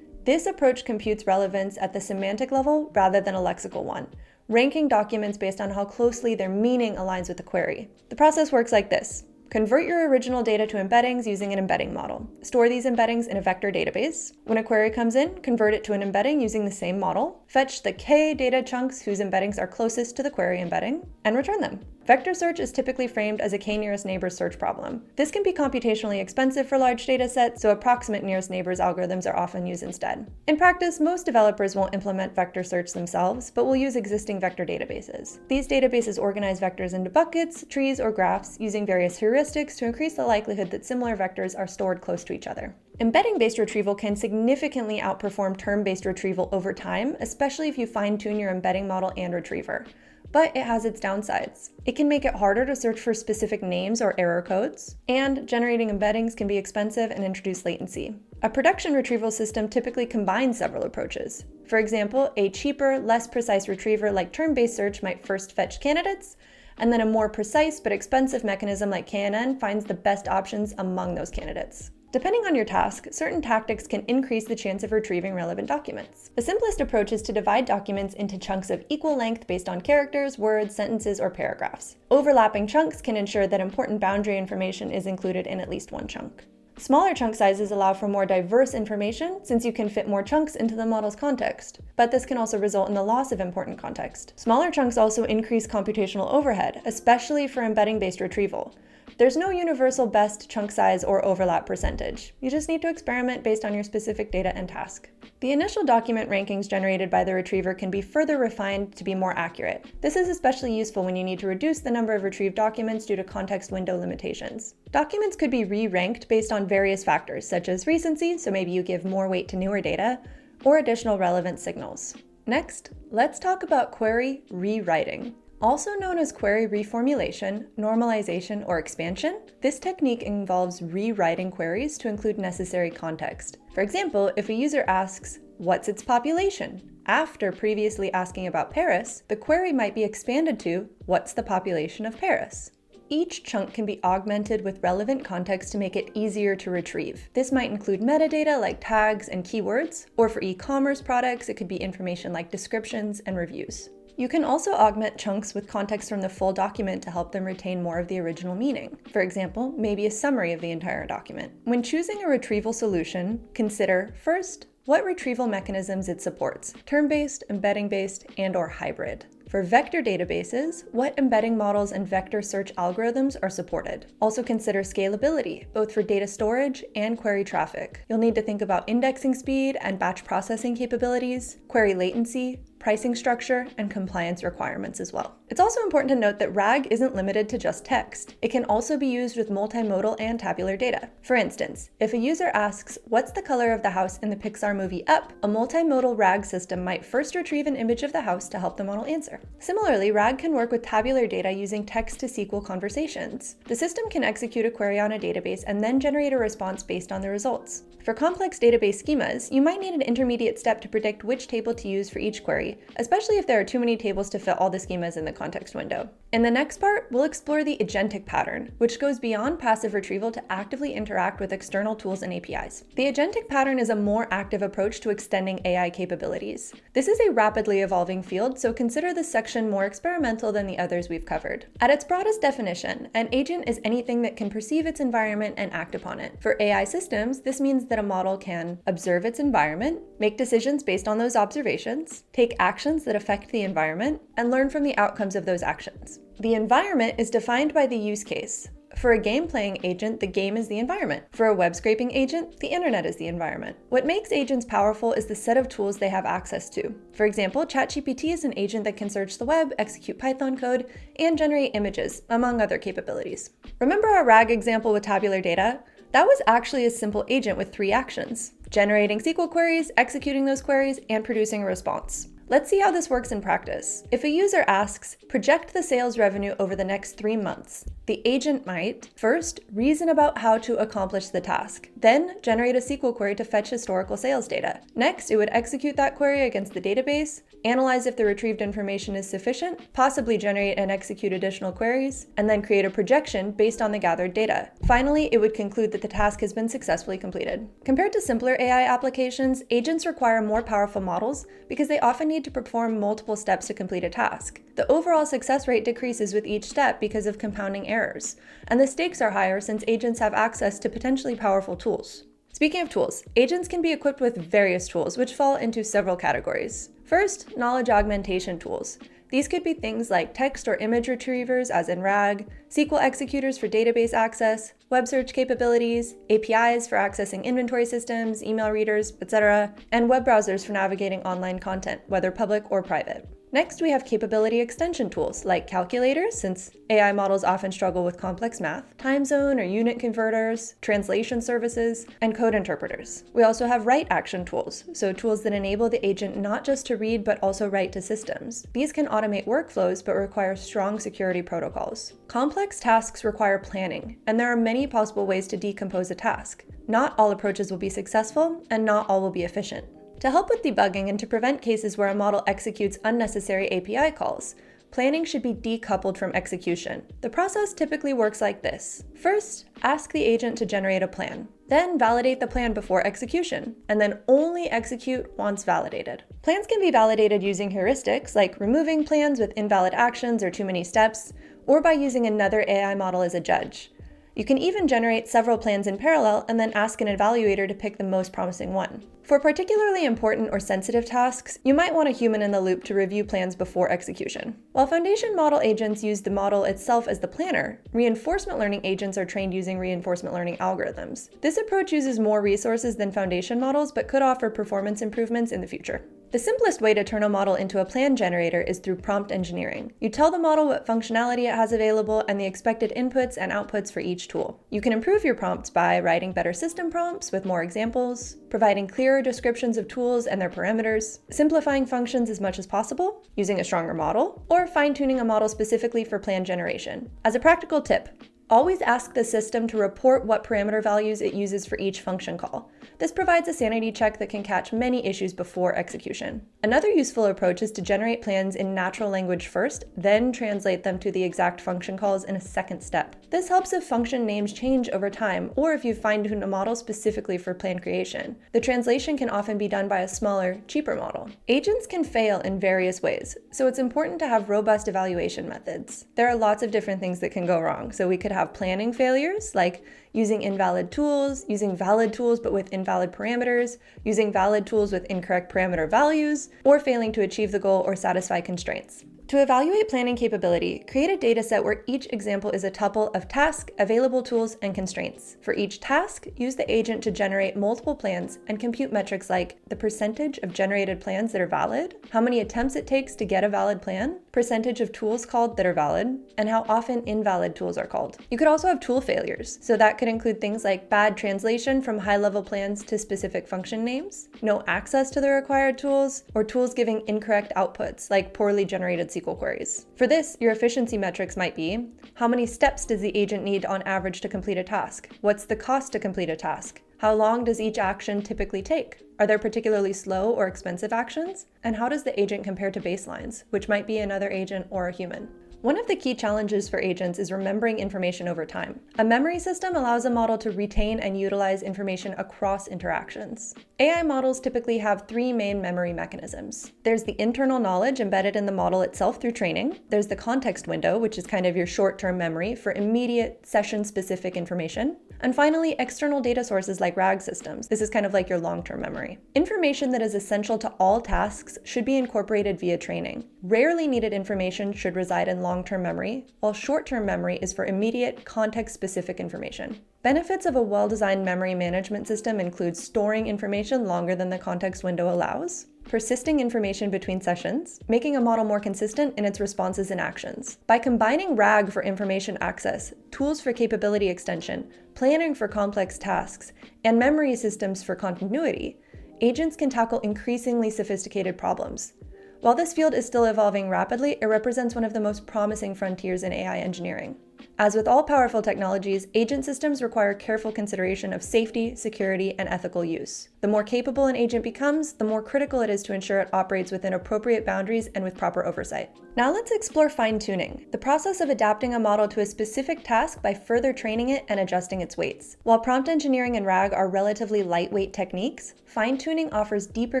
This approach computes relevance at the semantic level rather than a lexical one, ranking documents based on how closely their meaning aligns with the query. The process works like this. Convert your original data to embeddings using an embedding model. Store these embeddings in a vector database. When a query comes in, convert it to an embedding using the same model. Fetch the K data chunks whose embeddings are closest to the query embedding, and return them. Vector search is typically framed as a k-nearest neighbors search problem. This can be computationally expensive for large data sets, so approximate nearest neighbors algorithms are often used instead. In practice, most developers won't implement vector search themselves, but will use existing vector databases. These databases organize vectors into buckets, trees, or graphs using various heuristics to increase the likelihood that similar vectors are stored close to each other. Embedding-based retrieval can significantly outperform term-based retrieval over time, especially if you fine-tune your embedding model and retriever. but it has its downsides. It can make it harder to search for specific names or error codes, and generating embeddings can be expensive and introduce latency. A production retrieval system typically combines several approaches. For example, a cheaper, less precise retriever like term-based search might first fetch candidates, and then a more precise but expensive mechanism like KNN finds the best options among those candidates. Depending on your task, certain tactics can increase the chance of retrieving relevant documents. The simplest approach is to divide documents into chunks of equal length based on characters, words, sentences, or paragraphs. Overlapping chunks can ensure that important boundary information is included in at least one chunk. Smaller chunk sizes allow for more diverse information since you can fit more chunks into the model's context, but this can also result in the loss of important context. Smaller chunks also increase computational overhead, especially for embedding-based retrieval. There's no universal best chunk size or overlap percentage. You just need to experiment based on your specific data and task. The initial document rankings generated by the retriever can be further refined to be more accurate. This is especially useful when you need to reduce the number of retrieved documents due to context window limitations. Documents could be re-ranked based on various factors, such as recency, so maybe you give more weight to newer data, or additional relevant signals. Next, let's talk about query rewriting. Also known as query reformulation, normalization, or expansion, this technique involves rewriting queries to include necessary context. For example, if a user asks, "What's its population?" after previously asking about Paris, the query might be expanded to, "What's the population of Paris?" Each chunk can be augmented with relevant context to make it easier to retrieve. This might include metadata like tags and keywords, or for e-commerce products, it could be information like descriptions and reviews. You can also augment chunks with context from the full document to help them retain more of the original meaning. For example, maybe a summary of the entire document. When choosing a retrieval solution, consider first, what retrieval mechanisms it supports, term-based, embedding-based, and/or hybrid. For vector databases, what embedding models and vector search algorithms are supported. Also consider scalability, both for data storage and query traffic. You'll need to think about indexing speed and batch processing capabilities, query latency, pricing structure, and compliance requirements as well. It's also important to note that RAG isn't limited to just text. It can also be used with multimodal and tabular data. For instance, if a user asks, "What's the color of the house in the Pixar movie Up?" a multimodal RAG system might first retrieve an image of the house to help the model answer. Similarly, RAG can work with tabular data using text-to-SQL conversations. The system can execute a query on a database and then generate a response based on the results. For complex database schemas, you might need an intermediate step to predict which table to use for each query, especially if there are too many tables to fit all the schemas in the context window. In the next part, we'll explore the agentic pattern, which goes beyond passive retrieval to actively interact with external tools and APIs. The agentic pattern is a more active approach to extending AI capabilities. This is a rapidly evolving field, so consider this section more experimental than the others we've covered. At its broadest definition, an agent is anything that can perceive its environment and act upon it. For AI systems, this means that a model can observe its environment, make decisions based on those observations, take actions that affect the environment, and learn from the outcomes of those actions. The environment is defined by the use case. For a game-playing agent, the game is the environment. For a web-scraping agent, the internet is the environment. What makes agents powerful is the set of tools they have access to. For example, ChatGPT is an agent that can search the web, execute Python code, and generate images, among other capabilities. Remember our RAG example with tabular data? That was actually a simple agent with 3 actions: generating SQL queries, executing those queries, and producing a response. Let's see how this works in practice. If a user asks, "Project the sales revenue over the next 3 months," the agent might first reason about how to accomplish the task, then generate a SQL query to fetch historical sales data. Next, it would execute that query against the database, analyze if the retrieved information is sufficient, possibly generate and execute additional queries, and then create a projection based on the gathered data. Finally, it would conclude that the task has been successfully completed. Compared to simpler AI applications, agents require more powerful models because they often need to perform multiple steps to complete a task. The overall success rate decreases with each step because of compounding errors, and the stakes are higher since agents have access to potentially powerful tools. Speaking of tools, agents can be equipped with various tools, which fall into several categories. First, knowledge augmentation tools. These could be things like text or image retrievers, as in RAG, SQL executors for database access, web search capabilities, APIs for accessing inventory systems, email readers, etc., and web browsers for navigating online content, whether public or private. Next, we have capability extension tools like calculators, since AI models often struggle with complex math, time zone or unit converters, translation services, and code interpreters. We also have write action tools, so tools that enable the agent not just to read but also write to systems. These can automate workflows but require strong security protocols. Complex tasks require planning, and there are many possible ways to decompose a task. Not all approaches will be successful, and not all will be efficient. To help with debugging and to prevent cases where a model executes unnecessary API calls, planning should be decoupled from execution. The process typically works like this. First, ask the agent to generate a plan. Then validate the plan before execution, and then only execute once validated. Plans can be validated using heuristics, like removing plans with invalid actions or too many steps, or by using another AI model as a judge. You can even generate several plans in parallel and then ask an evaluator to pick the most promising one. For particularly important or sensitive tasks, you might want a human in the loop to review plans before execution. While foundation model agents use the model itself as the planner, reinforcement learning agents are trained using reinforcement learning algorithms. This approach uses more resources than foundation models, but could offer performance improvements in the future. The simplest way to turn a model into a plan generator is through prompt engineering. You tell the model what functionality it has available and the expected inputs and outputs for each tool. You can improve your prompts by writing better system prompts with more examples, providing clearer descriptions of tools and their parameters, simplifying functions as much as possible, using a stronger model, or fine-tuning a model specifically for plan generation. As a practical tip, always ask the system to report what parameter values it uses for each function call. This provides a sanity check that can catch many issues before execution. Another useful approach is to generate plans in natural language first, then translate them to the exact function calls in a second step. This helps if function names change over time, or if you fine-tune a model specifically for plan creation. The translation can often be done by a smaller, cheaper model. Agents can fail in various ways, so it's important to have robust evaluation methods. There are lots of different things that can go wrong, so we could have planning failures, like using invalid tools, using valid tools but with invalid parameters, using valid tools with incorrect parameter values, or failing to achieve the goal or satisfy constraints. To evaluate planning capability, create a dataset where each example is a tuple of task, available tools, and constraints. For each task, use the agent to generate multiple plans and compute metrics like the percentage of generated plans that are valid, how many attempts it takes to get a valid plan, percentage of tools called that are valid, and how often invalid tools are called. You could also have tool failures, so that could include things like bad translation from high-level plans to specific function names, no access to the required tools, or tools giving incorrect outputs, like poorly generated SQL queries. For this, your efficiency metrics might be: how many steps does the agent need on average to complete a task? What's the cost to complete a task? How long does each action typically take? Are there particularly slow or expensive actions? And how does the agent compare to baselines, which might be another agent or a human? One of the key challenges for agents is remembering information over time. A memory system allows a model to retain and utilize information across interactions. AI models typically have three main memory mechanisms. There's the internal knowledge embedded in the model itself through training. There's the context window, which is kind of your short-term memory for immediate session-specific information. And finally, external data sources like RAG systems. This is kind of like your long-term memory. Information that is essential to all tasks should be incorporated via training. Rarely needed information should reside in long-term memory, while short-term memory is for immediate, context-specific information. Benefits of a well-designed memory management system include storing information longer than the context window allows, persisting information between sessions, making a model more consistent in its responses and actions. By combining RAG for information access, tools for capability extension, planning for complex tasks, and memory systems for continuity, agents can tackle increasingly sophisticated problems. While this field is still evolving rapidly, it represents one of the most promising frontiers in AI engineering. As with all powerful technologies, agent systems require careful consideration of safety, security, and ethical use. The more capable an agent becomes, the more critical it is to ensure it operates within appropriate boundaries and with proper oversight. Now let's explore fine-tuning, the process of adapting a model to a specific task by further training it and adjusting its weights. While prompt engineering and RAG are relatively lightweight techniques, fine-tuning offers deeper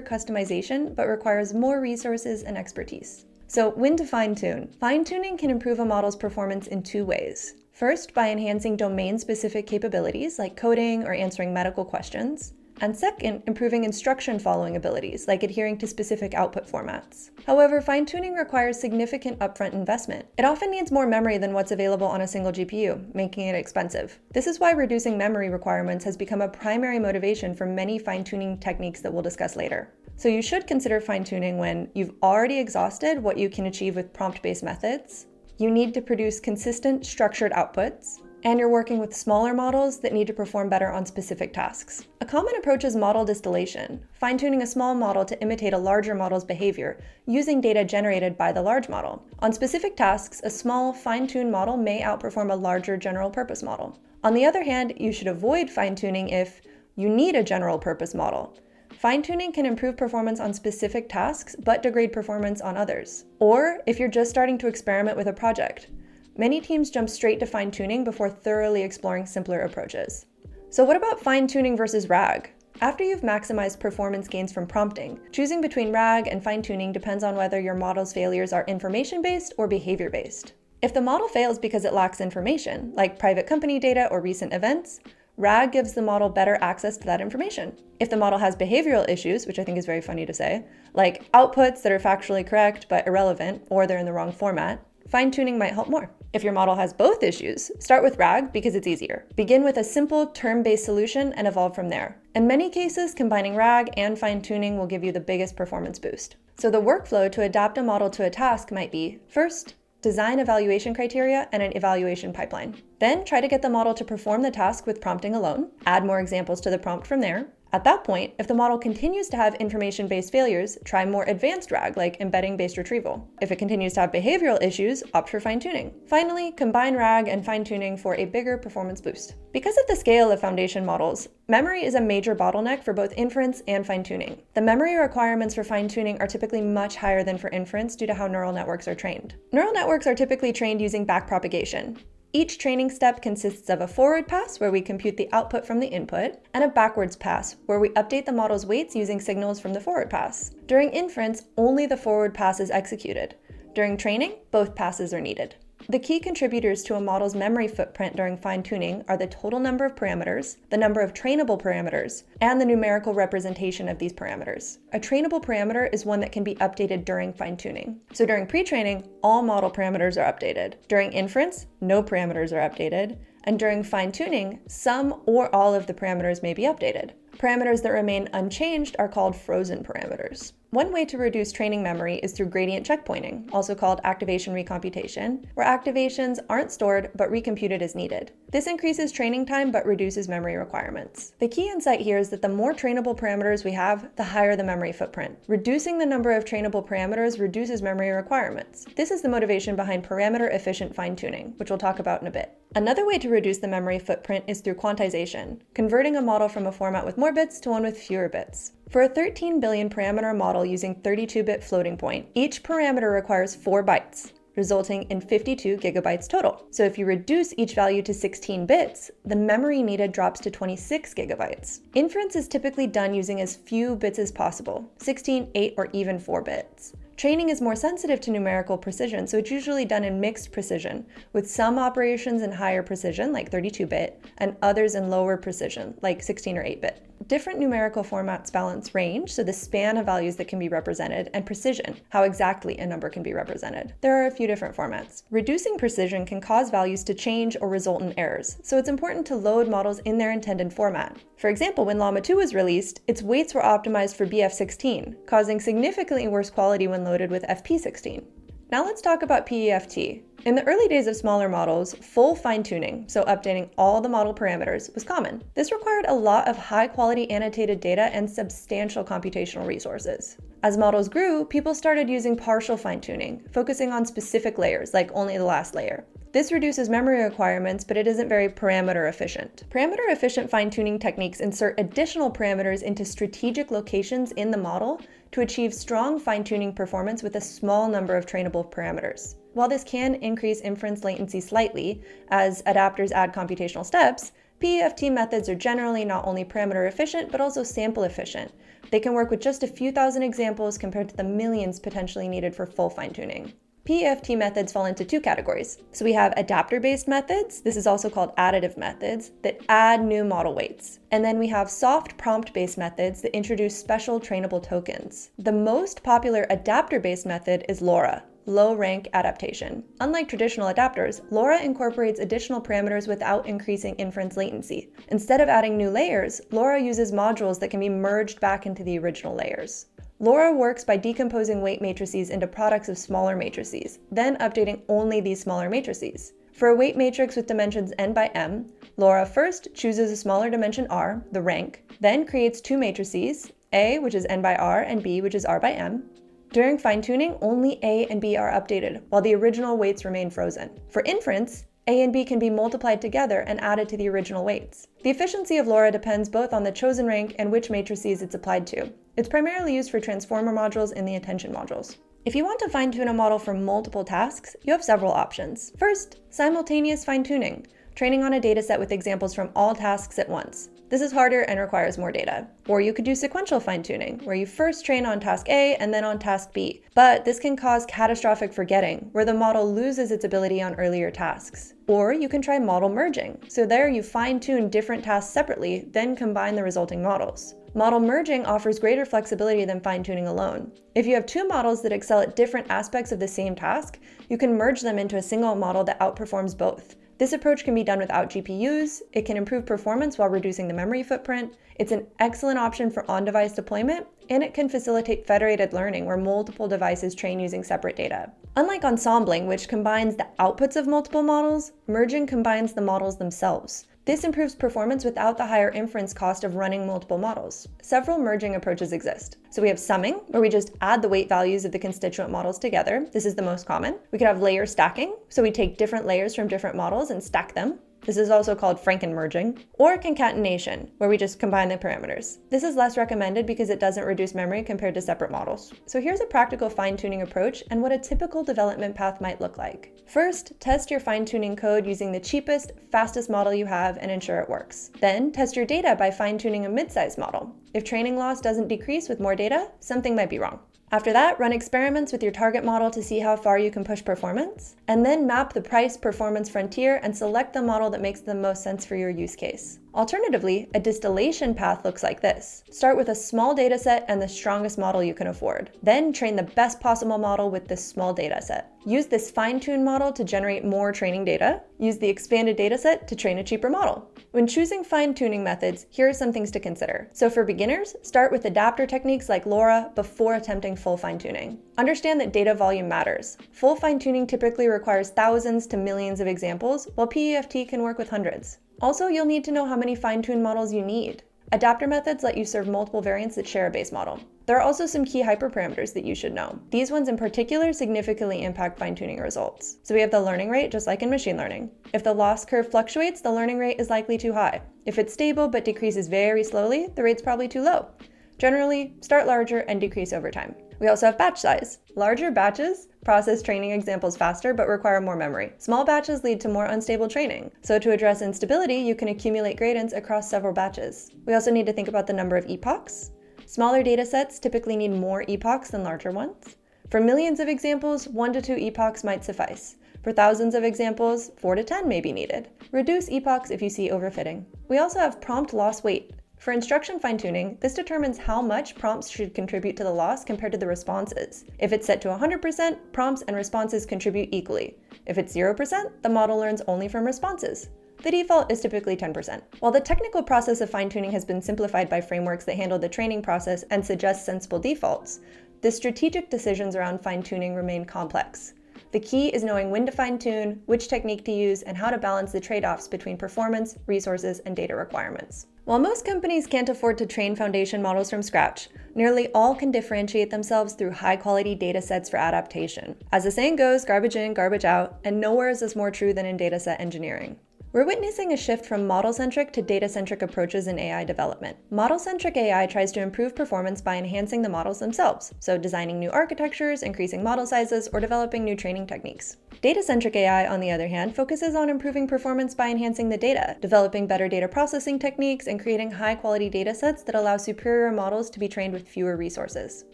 customization but requires more resources and expertise. So when to fine-tune? Fine-tuning can improve a model's performance in two ways. First, by enhancing domain-specific capabilities like coding or answering medical questions. And second, improving instruction following abilities like adhering to specific output formats. However, fine-tuning requires significant upfront investment. It often needs more memory than what's available on a single GPU, making it expensive. This is why reducing memory requirements has become a primary motivation for many fine-tuning techniques that we'll discuss later. So you should consider fine-tuning when you've already exhausted what you can achieve with prompt-based methods, you need to produce consistent, structured outputs, and you're working with smaller models that need to perform better on specific tasks. A common approach is model distillation, fine-tuning a small model to imitate a larger model's behavior using data generated by the large model. On specific tasks, a small, fine-tuned model may outperform a larger general-purpose model. On the other hand, you should avoid fine-tuning if you need a general-purpose model. Fine-tuning can improve performance on specific tasks, but degrade performance on others. Or if you're just starting to experiment with a project. Many teams jump straight to fine-tuning before thoroughly exploring simpler approaches. So what about fine-tuning versus RAG? After you've maximized performance gains from prompting, choosing between RAG and fine-tuning depends on whether your model's failures are information-based or behavior-based. If the model fails because it lacks information, like private company data or recent events, RAG gives the model better access to that information. If the model has behavioral issues, which I think is very funny to say, like outputs that are factually correct but irrelevant, or they're in the wrong format, fine-tuning might help more. If your model has both issues, start with RAG because it's easier. Begin with a simple term-based solution and evolve from there. In many cases, combining RAG and fine-tuning will give you the biggest performance boost. So the workflow to adapt a model to a task might be, first, design evaluation criteria and an evaluation pipeline. Then try to get the model to perform the task with prompting alone. Add more examples to the prompt from there. At that point, if the model continues to have information-based failures, try more advanced RAG like embedding-based retrieval. If it continues to have behavioral issues, opt for fine-tuning. Finally, combine RAG and fine-tuning for a bigger performance boost. Because of the scale of foundation models, memory is a major bottleneck for both inference and fine-tuning. The memory requirements for fine-tuning are typically much higher than for inference due to how neural networks are trained. Neural networks are typically trained using backpropagation. Each training step consists of a forward pass, where we compute the output from the input, and a backwards pass, where we update the model's weights using signals from the forward pass. During inference, only the forward pass is executed. During training, both passes are needed. The key contributors to a model's memory footprint during fine-tuning are the total number of parameters, the number of trainable parameters, and the numerical representation of these parameters. A trainable parameter is one that can be updated during fine-tuning. So during pre-training, all model parameters are updated. During inference, no parameters are updated. And during fine-tuning, some or all of the parameters may be updated. Parameters that remain unchanged are called frozen parameters. One way to reduce training memory is through gradient checkpointing, also called activation recomputation, where activations aren't stored but recomputed as needed. This increases training time but reduces memory requirements. The key insight here is that the more trainable parameters we have, the higher the memory footprint. Reducing the number of trainable parameters reduces memory requirements. This is the motivation behind parameter-efficient fine-tuning, which we'll talk about in a bit. Another way to reduce the memory footprint is through quantization, converting a model from a format with more bits to one with fewer bits. For a 13 billion parameter model using 32-bit floating point, each parameter requires 4 bytes, resulting in 52 gigabytes total. So if you reduce each value to 16 bits, the memory needed drops to 26 gigabytes. Inference is typically done using as few bits as possible, 16, 8, or even 4 bits. Training is more sensitive to numerical precision, so it's usually done in mixed precision, with some operations in higher precision, like 32-bit, and others in lower precision, like 16 or 8-bit. Different numerical formats balance range, so the span of values that can be represented, and precision, how exactly a number can be represented. There are a few different formats. Reducing precision can cause values to change or result in errors, so it's important to load models in their intended format. For example, when Llama 2 was released, its weights were optimized for BF16, causing significantly worse quality when loaded with FP16. Now let's talk about PEFT. In the early days of smaller models, full fine-tuning, so updating all the model parameters, was common. This required a lot of high-quality annotated data and substantial computational resources. As models grew, people started using partial fine-tuning, focusing on specific layers, like only the last layer. This reduces memory requirements, but it isn't very parameter efficient. Parameter efficient fine-tuning techniques insert additional parameters into strategic locations in the model to achieve strong fine-tuning performance with a small number of trainable parameters. While this can increase inference latency slightly, as adapters add computational steps, PEFT methods are generally not only parameter efficient, but also sample efficient. They can work with just a few thousand examples compared to the millions potentially needed for full fine-tuning. PEFT methods fall into 2 categories. So we have adapter-based methods, this is also called additive methods, that add new model weights. And then we have soft prompt-based methods that introduce special trainable tokens. The most popular adapter-based method is LoRA, low-rank adaptation. Unlike traditional adapters, LoRA incorporates additional parameters without increasing inference latency. Instead of adding new layers, LoRA uses modules that can be merged back into the original layers. LoRa works by decomposing weight matrices into products of smaller matrices, then updating only these smaller matrices. For a weight matrix with dimensions n by m, LoRa first chooses a smaller dimension r, the rank, then creates two matrices, A, which is n by r, and B, which is r by m. During fine-tuning, only A and B are updated, while the original weights remain frozen. For inference, A and B can be multiplied together and added to the original weights. The efficiency of LoRa depends both on the chosen rank and which matrices it's applied to. It's primarily used for transformer modules in the attention modules. If you want to fine-tune a model for multiple tasks, you have several options. First, simultaneous fine-tuning, training on a dataset with examples from all tasks at once. This is harder and requires more data. Or you could do sequential fine-tuning, where you first train on task A and then on task B. But this can cause catastrophic forgetting, where the model loses its ability on earlier tasks. Or you can try model merging. So there you fine-tune different tasks separately, then combine the resulting models. Model merging offers greater flexibility than fine-tuning alone. If you have two models that excel at different aspects of the same task, you can merge them into a single model that outperforms both. This approach can be done without GPUs, it can improve performance while reducing the memory footprint, it's an excellent option for on-device deployment, and it can facilitate federated learning where multiple devices train using separate data. Unlike ensembling, which combines the outputs of multiple models, merging combines the models themselves. This improves performance without the higher inference cost of running multiple models. Several merging approaches exist. So we have summing, where we just add the weight values of the constituent models together. This is the most common. We could have layer stacking, so we take different layers from different models and stack them. This is also called Frankenmerging, or concatenation, where we just combine the parameters. This is less recommended because it doesn't reduce memory compared to separate models. So here's a practical fine-tuning approach and what a typical development path might look like. First, test your fine-tuning code using the cheapest, fastest model you have and ensure it works. Then, test your data by fine-tuning a mid-sized model. If training loss doesn't decrease with more data, something might be wrong. After that, run experiments with your target model to see how far you can push performance, and then map the price-performance frontier and select the model that makes the most sense for your use case. Alternatively, a distillation path looks like this. Start with a small dataset and the strongest model you can afford. Then train the best possible model with this small dataset. Use this fine-tuned model to generate more training data. Use the expanded dataset to train a cheaper model. When choosing fine-tuning methods, here are some things to consider. So for beginners, start with adapter techniques like LoRa before attempting full fine-tuning. Understand that data volume matters. Full fine-tuning typically requires thousands to millions of examples, while PEFT can work with hundreds. Also, you'll need to know how many fine-tuned models you need. Adapter methods let you serve multiple variants that share a base model. There are also some key hyperparameters that you should know. These ones in particular significantly impact fine-tuning results. So we have the learning rate, just like in machine learning. If the loss curve fluctuates, the learning rate is likely too high. If it's stable but decreases very slowly, the rate's probably too low. Generally, start larger and decrease over time. We also have batch size. Larger batches process training examples faster but require more memory. Small batches lead to more unstable training. So to address instability, you can accumulate gradients across several batches. We also need to think about the number of epochs. Smaller datasets typically need more epochs than larger ones. For millions of examples, 1 to 2 epochs might suffice. For thousands of examples, 4 to 10 may be needed. Reduce epochs if you see overfitting. We also have prompt loss weight. For instruction fine-tuning, this determines how much prompts should contribute to the loss compared to the responses. If it's set to 100%, prompts and responses contribute equally. If it's 0%, the model learns only from responses. The default is typically 10%. While the technical process of fine-tuning has been simplified by frameworks that handle the training process and suggest sensible defaults, the strategic decisions around fine-tuning remain complex. The key is knowing when to fine-tune, which technique to use, and how to balance the trade-offs between performance, resources, and data requirements. While most companies can't afford to train foundation models from scratch, nearly all can differentiate themselves through high-quality data sets for adaptation. As the saying goes, garbage in, garbage out, and nowhere is this more true than in dataset engineering. We're witnessing a shift from model-centric to data-centric approaches in AI development. Model-centric AI tries to improve performance by enhancing the models themselves, so designing new architectures, increasing model sizes, or developing new training techniques. Data-centric AI, on the other hand, focuses on improving performance by enhancing the data, developing better data processing techniques, and creating high-quality datasets that allow superior models to be trained with fewer resources.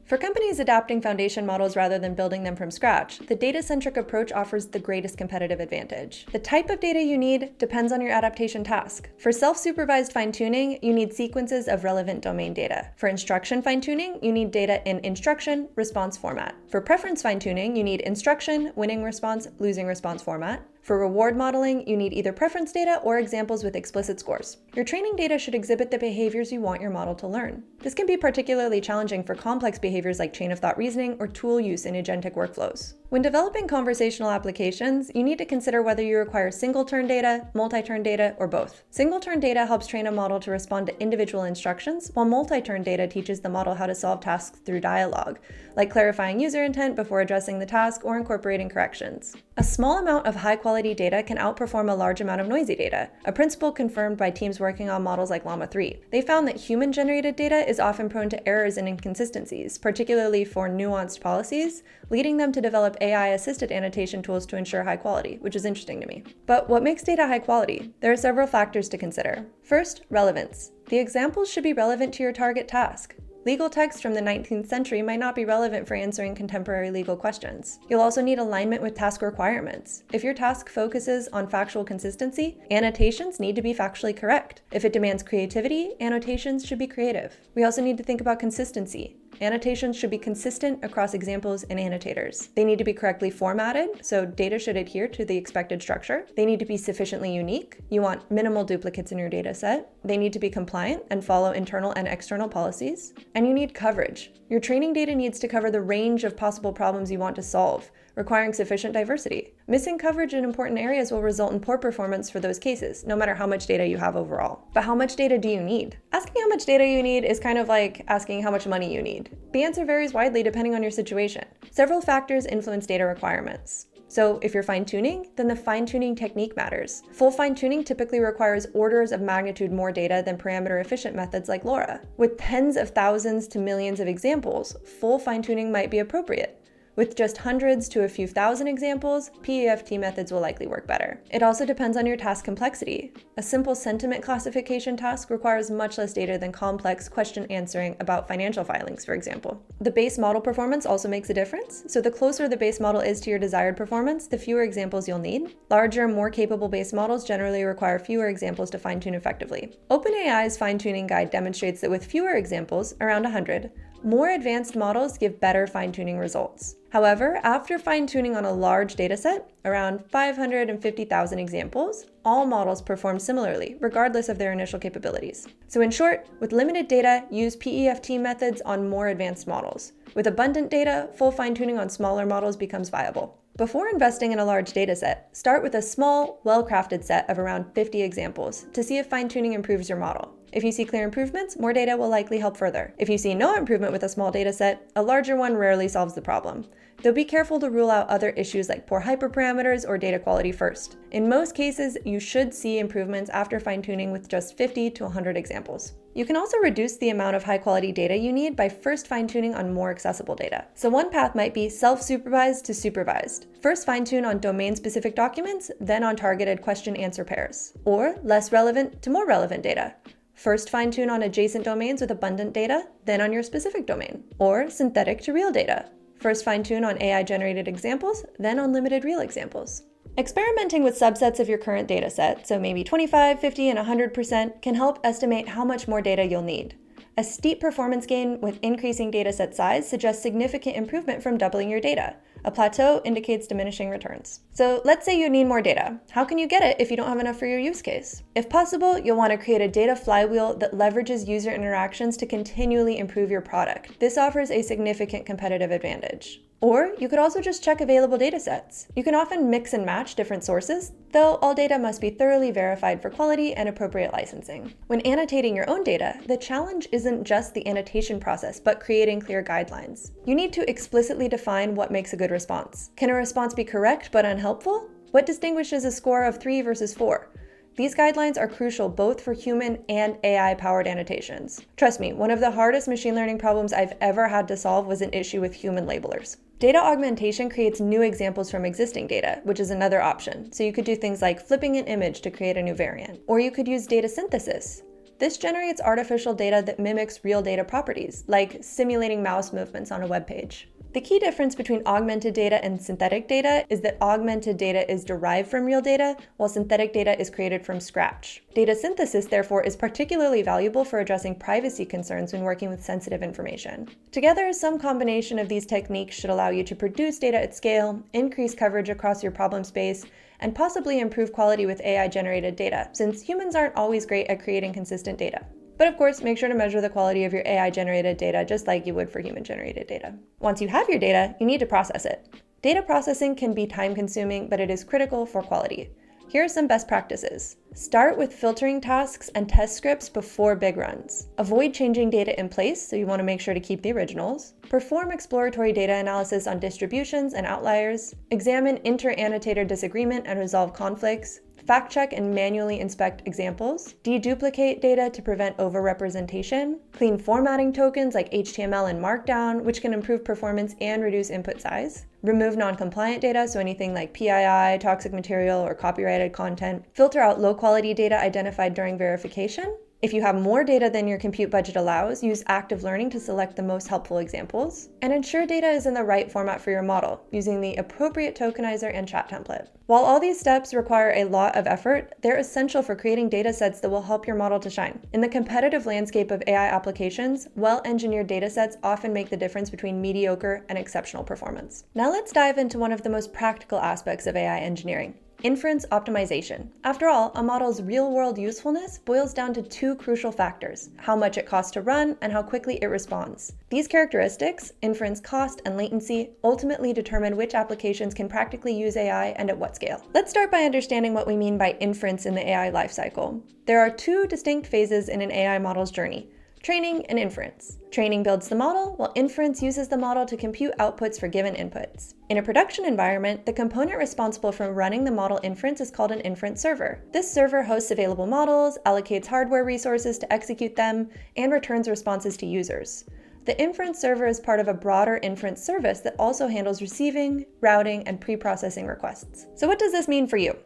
For companies adapting foundation models rather than building them from scratch, the data-centric approach offers the greatest competitive advantage. The type of data you need depends on your adaptation task. For self-supervised fine-tuning, you need sequences of relevant domain data. For instruction fine-tuning, you need data in instruction, response format. For preference fine-tuning, you need instruction, winning response, losing response format. For reward modeling, you need either preference data or examples with explicit scores. Your training data should exhibit the behaviors you want your model to learn. This can be particularly challenging for complex behaviors like chain of thought reasoning or tool use in agentic workflows. When developing conversational applications, you need to consider whether you require single-turn data, multi-turn data, or both. Single-turn data helps train a model to respond to individual instructions, while multi-turn data teaches the model how to solve tasks through dialogue, like clarifying user intent before addressing the task or incorporating corrections. A small amount of high-quality data can outperform a large amount of noisy data, a principle confirmed by teams working on models like Llama 3. They found that human-generated data is often prone to errors and inconsistencies, particularly for nuanced policies, leading them to develop AI-assisted annotation tools to ensure high quality, which is interesting to me. But what makes data high quality? There are several factors to consider. First, relevance. The examples should be relevant to your target task. Legal text from the 19th century might not be relevant for answering contemporary legal questions. You'll also need alignment with task requirements. If your task focuses on factual consistency, annotations need to be factually correct. If it demands creativity, annotations should be creative. We also need to think about consistency. Annotations should be consistent across examples and annotators. They need to be correctly formatted, so data should adhere to the expected structure. They need to be sufficiently unique. You want minimal duplicates in your data set. They need to be compliant and follow internal and external policies. And you need coverage. Your training data needs to cover the range of possible problems you want to solve, requiring sufficient diversity. Missing coverage in important areas will result in poor performance for those cases, no matter how much data you have overall. But how much data do you need? Asking how much data you need is kind of like asking how much money you need. The answer varies widely depending on your situation. Several factors influence data requirements. So if you're fine-tuning, then the fine-tuning technique matters. Full fine-tuning typically requires orders of magnitude more data than parameter-efficient methods like LoRa. With tens of thousands to millions of examples, full fine-tuning might be appropriate. With just hundreds to a few thousand examples, PEFT methods will likely work better. It also depends on your task complexity. A simple sentiment classification task requires much less data than complex question answering about financial filings, for example. The base model performance also makes a difference, so the closer the base model is to your desired performance, the fewer examples you'll need. Larger, more capable base models generally require fewer examples to fine-tune effectively. OpenAI's fine-tuning guide demonstrates that with fewer examples, around 100, more advanced models give better fine-tuning results. However, after fine-tuning on a large dataset, around 550,000 examples, all models perform similarly, regardless of their initial capabilities. So in short, with limited data, use PEFT methods on more advanced models. With abundant data, full fine-tuning on smaller models becomes viable. Before investing in a large dataset, start with a small, well-crafted set of around 50 examples to see if fine-tuning improves your model. If you see clear improvements, more data will likely help further. If you see no improvement with a small dataset, a larger one rarely solves the problem. Though be careful to rule out other issues like poor hyperparameters or data quality first. In most cases, you should see improvements after fine-tuning with just 50 to 100 examples. You can also reduce the amount of high-quality data you need by first fine-tuning on more accessible data. So one path might be self-supervised to supervised. First fine-tune on domain-specific documents, then on targeted question-answer pairs. Or less relevant to more relevant data. First fine-tune on adjacent domains with abundant data, then on your specific domain. Or synthetic to real data. First fine-tune on AI-generated examples, then on limited real examples. Experimenting with subsets of your current dataset, so maybe 25, 50, and 100%, can help estimate how much more data you'll need. A steep performance gain with increasing dataset size suggests significant improvement from doubling your data. A plateau indicates diminishing returns. So let's say you need more data. How can you get it if you don't have enough for your use case? If possible, you'll want to create a data flywheel that leverages user interactions to continually improve your product. This offers a significant competitive advantage. Or you could also just check available datasets. You can often mix and match different sources, though all data must be thoroughly verified for quality and appropriate licensing. When annotating your own data, the challenge isn't just the annotation process, but creating clear guidelines. You need to explicitly define what makes a good response. Can a response be correct but unhelpful? What distinguishes a score of 3 versus 4? These guidelines are crucial both for human and AI-powered annotations. Trust me, one of the hardest machine learning problems I've ever had to solve was an issue with human labelers. Data augmentation creates new examples from existing data, which is another option. So you could do things like flipping an image to create a new variant. Or you could use data synthesis. This generates artificial data that mimics real data properties, like simulating mouse movements on a web page. The key difference between augmented data and synthetic data is that augmented data is derived from real data, while synthetic data is created from scratch. Data synthesis, therefore, is particularly valuable for addressing privacy concerns when working with sensitive information. Together, some combination of these techniques should allow you to produce data at scale, increase coverage across your problem space, and possibly improve quality with AI-generated data, since humans aren't always great at creating consistent data. But of course, make sure to measure the quality of your AI-generated data just like you would for human-generated data. Once you have your data, you need to process it. Data processing can be time-consuming, but it is critical for quality. Here are some best practices. Start with filtering tasks and test scripts before big runs. Avoid changing data in place, so you want to make sure to keep the originals. Perform exploratory data analysis on distributions and outliers. Examine inter-annotator disagreement and resolve conflicts. Fact-check and manually inspect examples. Deduplicate data to prevent overrepresentation. Clean formatting tokens like HTML and Markdown, which can improve performance and reduce input size. Remove non-compliant data, so anything like PII, toxic material, or copyrighted content. Filter out low-quality data identified during verification. If you have more data than your compute budget allows, use active learning to select the most helpful examples. And ensure data is in the right format for your model, using the appropriate tokenizer and chat template. While all these steps require a lot of effort, they're essential for creating data sets that will help your model to shine. In the competitive landscape of AI applications, well-engineered data sets often make the difference between mediocre and exceptional performance. Now let's dive into one of the most practical aspects of AI engineering: inference optimization. After all, a model's real-world usefulness boils down to two crucial factors: how much it costs to run and how quickly it responds. These characteristics, inference cost and latency, ultimately determine which applications can practically use AI and at what scale. Let's start by understanding what we mean by inference in the AI lifecycle. There are two distinct phases in an AI model's journey: training and inference. Training builds the model, while inference uses the model to compute outputs for given inputs. In a production environment, the component responsible for running the model inference is called an inference server. This server hosts available models, allocates hardware resources to execute them, and returns responses to users. The inference server is part of a broader inference service that also handles receiving, routing, and pre-processing requests. So what does this mean for you?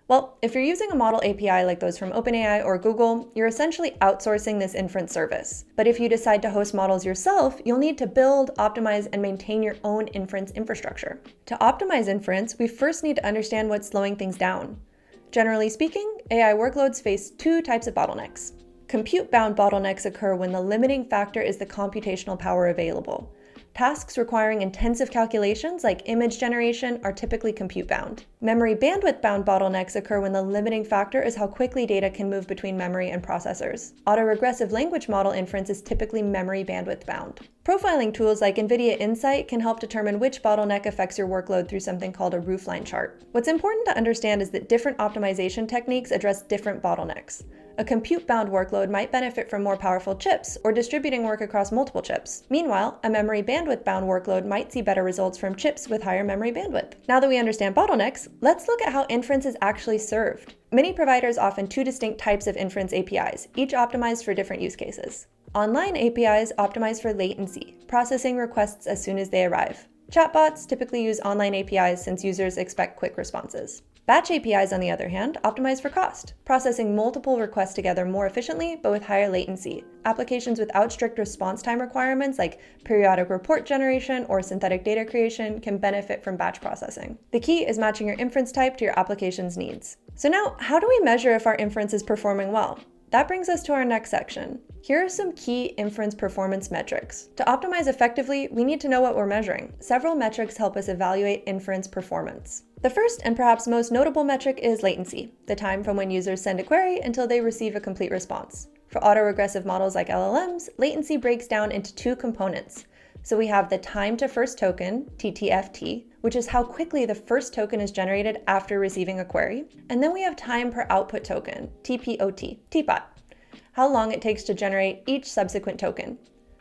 Well, if you're using a model API like those from OpenAI or Google, you're essentially outsourcing this inference service. But if you decide to host models yourself, you'll need to build, optimize, and maintain your own inference infrastructure. To optimize inference, we first need to understand what's slowing things down. Generally speaking, AI workloads face two types of bottlenecks. Compute-bound bottlenecks occur when the limiting factor is the computational power available. Tasks requiring intensive calculations like image generation are typically compute-bound. Memory bandwidth-bound bottlenecks occur when the limiting factor is how quickly data can move between memory and processors. Autoregressive language model inference is typically memory bandwidth-bound. Profiling tools like NVIDIA Insight can help determine which bottleneck affects your workload through something called a roofline chart. What's important to understand is that different optimization techniques address different bottlenecks. A compute-bound workload might benefit from more powerful chips or distributing work across multiple chips. Meanwhile, a memory bandwidth-bound workload might see better results from chips with higher memory bandwidth. Now that we understand bottlenecks, let's look at how inference is actually served. Many providers offer two distinct types of inference APIs, each optimized for different use cases. Online APIs optimize for latency, processing requests as soon as they arrive. Chatbots typically use online APIs since users expect quick responses. Batch APIs, on the other hand, optimize for cost, processing multiple requests together more efficiently but with higher latency. Applications without strict response time requirements like periodic report generation or synthetic data creation can benefit from batch processing. The key is matching your inference type to your application's needs. So now, how do we measure if our inference is performing well? That brings us to our next section. Here are some key inference performance metrics. To optimize effectively, we need to know what we're measuring. Several metrics help us evaluate inference performance. The first and perhaps most notable metric is latency, the time from when users send a query until they receive a complete response. For autoregressive models like LLMs, latency breaks down into two components. So we have the time to first token, TTFT, which is how quickly the first token is generated after receiving a query. And then we have time per output token, TPOT, TPOT, how long it takes to generate each subsequent token.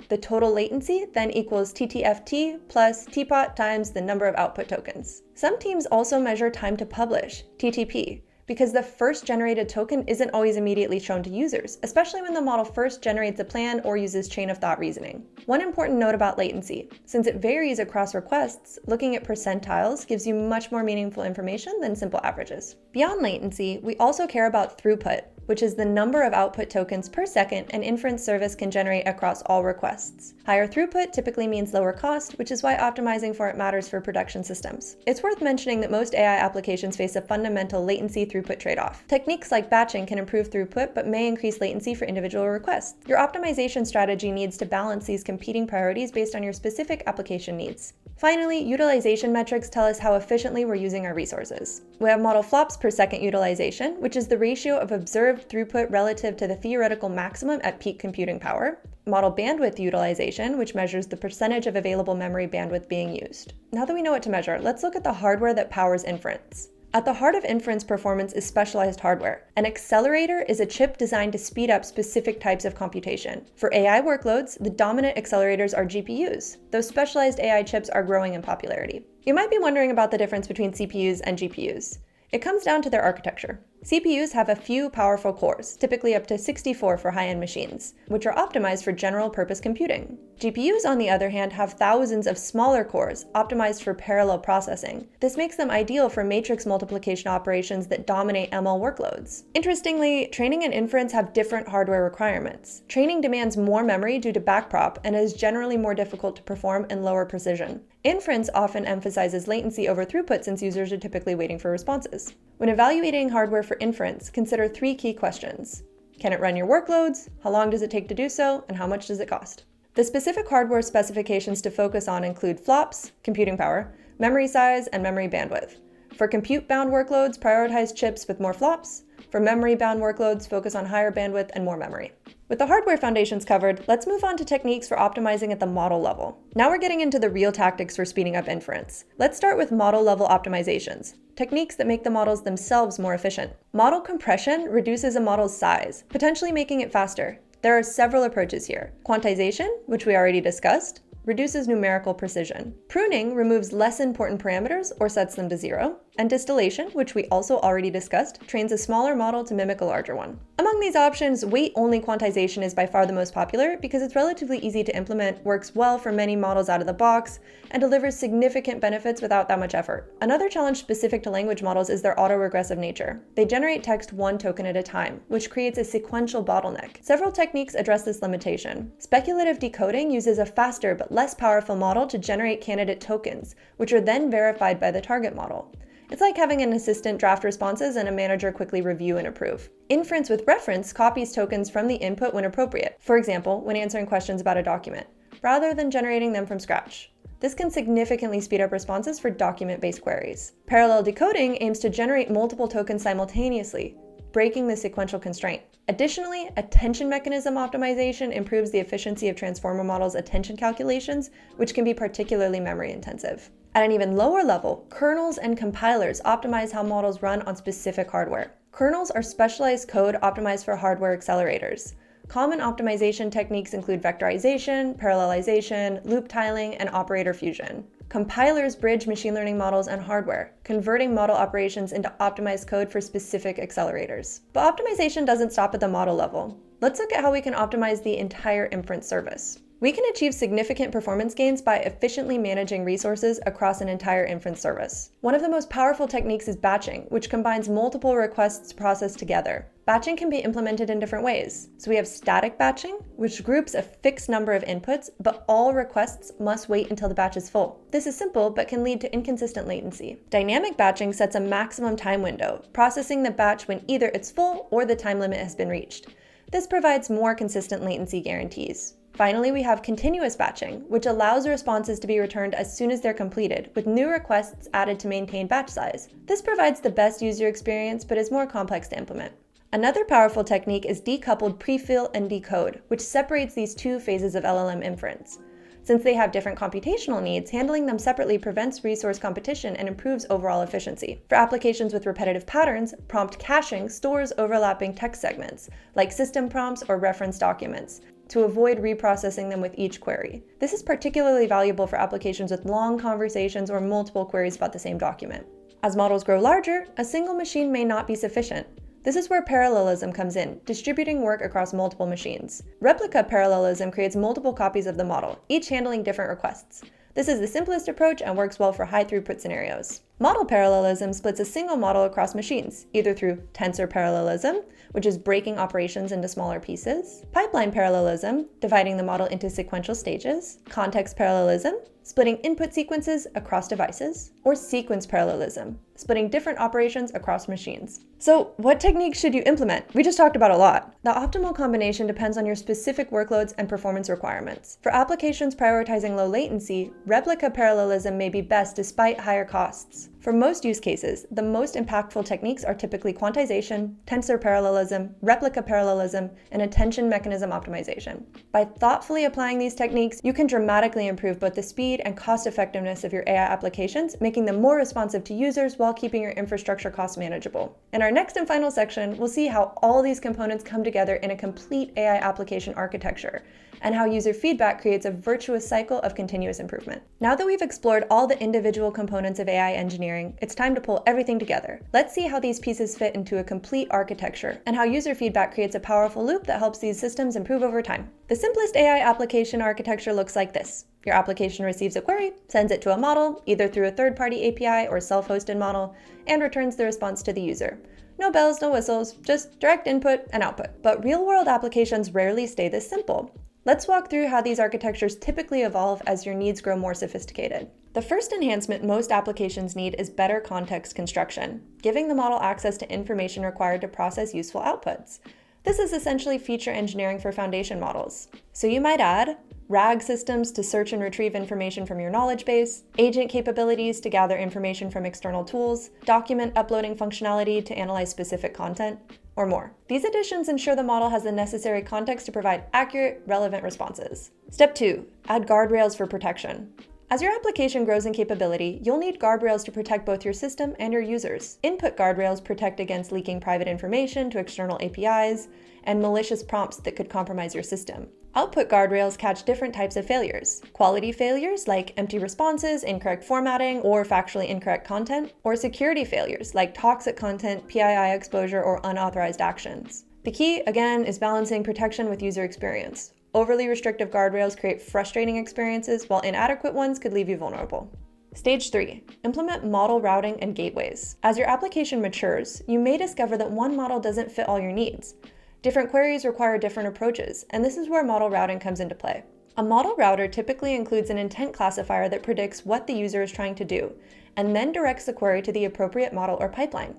The total latency then equals TTFT plus TPOT times the number of output tokens. Some teams also measure time to publish, TTP, because the first generated token isn't always immediately shown to users, especially when the model first generates a plan or uses chain of thought reasoning. One important note about latency: since it varies across requests, looking at percentiles gives you much more meaningful information than simple averages. Beyond latency, we also care about throughput, which is the number of output tokens per second an inference service can generate across all requests. Higher throughput typically means lower cost, which is why optimizing for it matters for production systems. It's worth mentioning that most AI applications face a fundamental latency throughput trade-off. Techniques like batching can improve throughput but may increase latency for individual requests. Your optimization strategy needs to balance these competing priorities based on your specific application needs. Finally, utilization metrics tell us how efficiently we're using our resources. We have model flops per second utilization, which is the ratio of observed throughput relative to the theoretical maximum at peak computing power. Model bandwidth utilization, which measures the percentage of available memory bandwidth being used. Now that we know what to measure, let's look at the hardware that powers inference. At the heart of inference performance is specialized hardware. An accelerator is a chip designed to speed up specific types of computation. For AI workloads, the dominant accelerators are GPUs, though specialized AI chips are growing in popularity. You might be wondering about the difference between CPUs and GPUs. It comes down to their architecture. CPUs have a few powerful cores, typically up to 64 for high-end machines, which are optimized for general-purpose computing. GPUs, on the other hand, have thousands of smaller cores, optimized for parallel processing. This makes them ideal for matrix multiplication operations that dominate ML workloads. Interestingly, training and inference have different hardware requirements. Training demands more memory due to backprop and is generally more difficult to perform and lower precision. Inference often emphasizes latency over throughput since users are typically waiting for responses. When evaluating hardware for inference, consider 3 key questions. Can it run your workloads? How long does it take to do so? And how much does it cost? The specific hardware specifications to focus on include flops, computing power, memory size, and memory bandwidth. For compute-bound workloads, prioritize chips with more flops. For memory-bound workloads, focus on higher bandwidth and more memory. With the hardware foundations covered, let's move on to techniques for optimizing at the model level. Now we're getting into the real tactics for speeding up inference. Let's start with model-level optimizations, techniques that make the models themselves more efficient. Model compression reduces a model's size, potentially making it faster. There are several approaches here. Quantization, which we already discussed, reduces numerical precision. Pruning removes less important parameters or sets them to 0. And distillation, which we also already discussed, trains a smaller model to mimic a larger one. Among these options, weight-only quantization is by far the most popular because it's relatively easy to implement, works well for many models out of the box, and delivers significant benefits without that much effort. Another challenge specific to language models is their autoregressive nature. They generate text 1 token at a time, which creates a sequential bottleneck. Several techniques address this limitation. Speculative decoding uses a faster but less powerful model to generate candidate tokens, which are then verified by the target model. It's like having an assistant draft responses and a manager quickly review and approve. Inference with reference copies tokens from the input when appropriate, for example, when answering questions about a document, rather than generating them from scratch. This can significantly speed up responses for document-based queries. Parallel decoding aims to generate multiple tokens simultaneously, breaking the sequential constraint. Additionally, attention mechanism optimization improves the efficiency of transformer models' attention calculations, which can be particularly memory intensive. At an even lower level, kernels and compilers optimize how models run on specific hardware. Kernels are specialized code optimized for hardware accelerators. Common optimization techniques include vectorization, parallelization, loop tiling, and operator fusion. Compilers bridge machine learning models and hardware, converting model operations into optimized code for specific accelerators. But optimization doesn't stop at the model level. Let's look at how we can optimize the entire inference service. We can achieve significant performance gains by efficiently managing resources across an entire inference service. One of the most powerful techniques is batching, which combines multiple requests processed together. Batching can be implemented in different ways. So we have static batching, which groups a fixed number of inputs, but all requests must wait until the batch is full. This is simple, but can lead to inconsistent latency. Dynamic batching sets a maximum time window, processing the batch when either it's full or the time limit has been reached. This provides more consistent latency guarantees. Finally, we have continuous batching, which allows responses to be returned as soon as they're completed, with new requests added to maintain batch size. This provides the best user experience, but is more complex to implement. Another powerful technique is decoupled prefill and decode, which separates these two phases of LLM inference. Since they have different computational needs, handling them separately prevents resource competition and improves overall efficiency. For applications with repetitive patterns, prompt caching stores overlapping text segments, like system prompts or reference documents, to avoid reprocessing them with each query. This is particularly valuable for applications with long conversations or multiple queries about the same document. As models grow larger, a single machine may not be sufficient. This is where parallelism comes in, distributing work across multiple machines. Replica parallelism creates multiple copies of the model, each handling different requests. This is the simplest approach and works well for high throughput scenarios. Model parallelism splits a single model across machines, either through tensor parallelism, which is breaking operations into smaller pieces, pipeline parallelism, dividing the model into sequential stages, context parallelism, splitting input sequences across devices, or sequence parallelism, splitting different operations across machines. So what techniques should you implement? We just talked about a lot. The optimal combination depends on your specific workloads and performance requirements. For applications prioritizing low latency, replica parallelism may be best despite higher costs. For most use cases, the most impactful techniques are typically quantization, tensor parallelism, replica parallelism, and attention mechanism optimization. By thoughtfully applying these techniques, you can dramatically improve both the speed and cost effectiveness of your AI applications, making them more responsive to users while keeping your infrastructure costs manageable. In our next and final section, we'll see how all these components come together in a complete AI application architecture, and how user feedback creates a virtuous cycle of continuous improvement. Now that we've explored all the individual components of AI engineering, it's time to pull everything together. Let's see how these pieces fit into a complete architecture, and how user feedback creates a powerful loop that helps these systems improve over time. The simplest AI application architecture looks like this. Your application receives a query, sends it to a model, either through a third-party API or self-hosted model, and returns the response to the user. No bells, no whistles, just direct input and output. But real-world applications rarely stay this simple. Let's walk through how these architectures typically evolve as your needs grow more sophisticated. The first enhancement most applications need is better context construction, giving the model access to information required to process useful outputs. This is essentially feature engineering for foundation models. So you might add RAG systems to search and retrieve information from your knowledge base, agent capabilities to gather information from external tools, document uploading functionality to analyze specific content, or more. These additions ensure the model has the necessary context to provide accurate, relevant responses. Step 2, add guardrails for protection. As your application grows in capability, you'll need guardrails to protect both your system and your users. Input guardrails protect against leaking private information to external APIs and malicious prompts that could compromise your system. Output guardrails catch different types of failures. Quality failures like empty responses, incorrect formatting, or factually incorrect content, or security failures like toxic content, PII exposure, or unauthorized actions. The key, again, is balancing protection with user experience. Overly restrictive guardrails create frustrating experiences, while inadequate ones could leave you vulnerable. Stage 3, implement model routing and gateways. As your application matures, you may discover that one model doesn't fit all your needs. Different queries require different approaches, and this is where model routing comes into play. A model router typically includes an intent classifier that predicts what the user is trying to do, and then directs the query to the appropriate model or pipeline.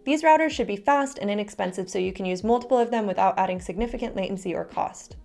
These routers should be fast and inexpensive so you can use multiple of them without adding significant latency or cost.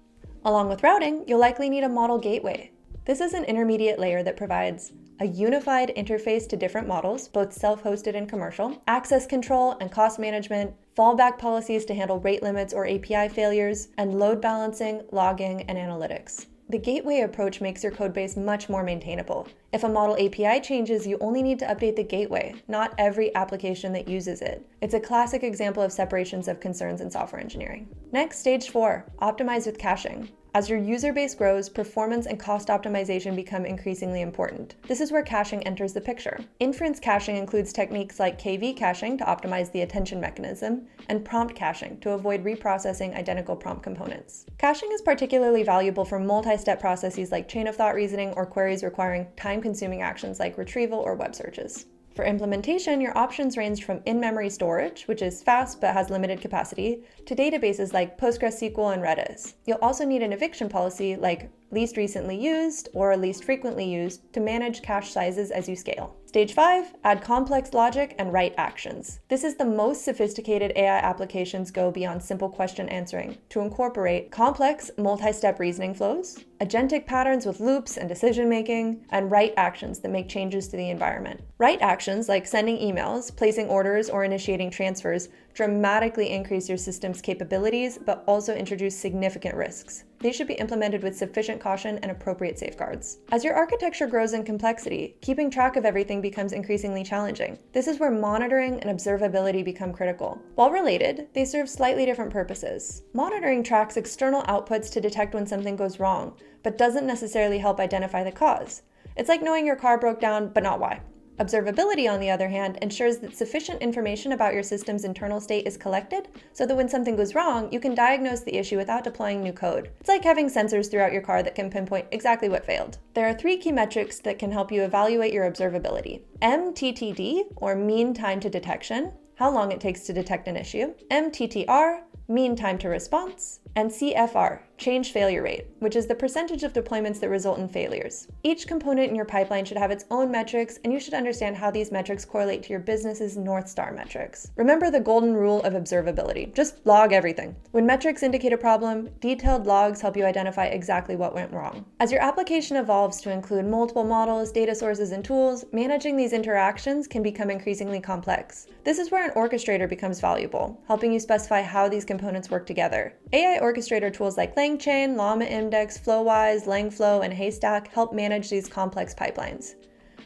Along with routing, you'll likely need a model gateway. This is an intermediate layer that provides a unified interface to different models, both self-hosted and commercial, access control and cost management, fallback policies to handle rate limits or API failures, and load balancing, logging, and analytics. The gateway approach makes your codebase much more maintainable. If a model API changes, you only need to update the gateway, not every application that uses it. It's a classic example of separations of concerns in software engineering. Next, stage 4, optimize with caching. As your user base grows, performance and cost optimization become increasingly important. This is where caching enters the picture. Inference caching includes techniques like KV caching to optimize the attention mechanism, and prompt caching to avoid reprocessing identical prompt components. Caching is particularly valuable for multi-step processes like chain-of-thought reasoning or queries requiring time-consuming actions like retrieval or web searches. For implementation, your options range from in-memory storage, which is fast but has limited capacity, to databases like PostgreSQL and Redis. You'll also need an eviction policy like least recently used or least frequently used to manage cache sizes as you scale. Stage 5, add complex logic and write actions. This is the most sophisticated AI applications go beyond simple question answering to incorporate complex multi-step reasoning flows, agentic patterns with loops and decision-making, and write actions that make changes to the environment. Write actions like sending emails, placing orders, or initiating transfers dramatically increase your system's capabilities, but also introduce significant risks. These should be implemented with sufficient caution and appropriate safeguards. As your architecture grows in complexity, keeping track of everything becomes increasingly challenging. This is where monitoring and observability become critical. While related, they serve slightly different purposes. Monitoring tracks external outputs to detect when something goes wrong, but doesn't necessarily help identify the cause. It's like knowing your car broke down, but not why. Observability, on the other hand, ensures that sufficient information about your system's internal state is collected so that when something goes wrong, you can diagnose the issue without deploying new code. It's like having sensors throughout your car that can pinpoint exactly what failed. There are 3 key metrics that can help you evaluate your observability: MTTD, or mean time to detection, how long it takes to detect an issue; MTTR, mean time to response; and CFR, change failure rate, which is the percentage of deployments that result in failures. Each component in your pipeline should have its own metrics, and you should understand how these metrics correlate to your business's North Star metrics. Remember the golden rule of observability: just log everything. When metrics indicate a problem, detailed logs help you identify exactly what went wrong. As your application evolves to include multiple models, data sources, and tools, managing these interactions can become increasingly complex. This is where an orchestrator becomes valuable, helping you specify how these components work together. AI orchestrator tools like LangChain, Llama Index, Flowise, Langflow, and Haystack help manage these complex pipelines.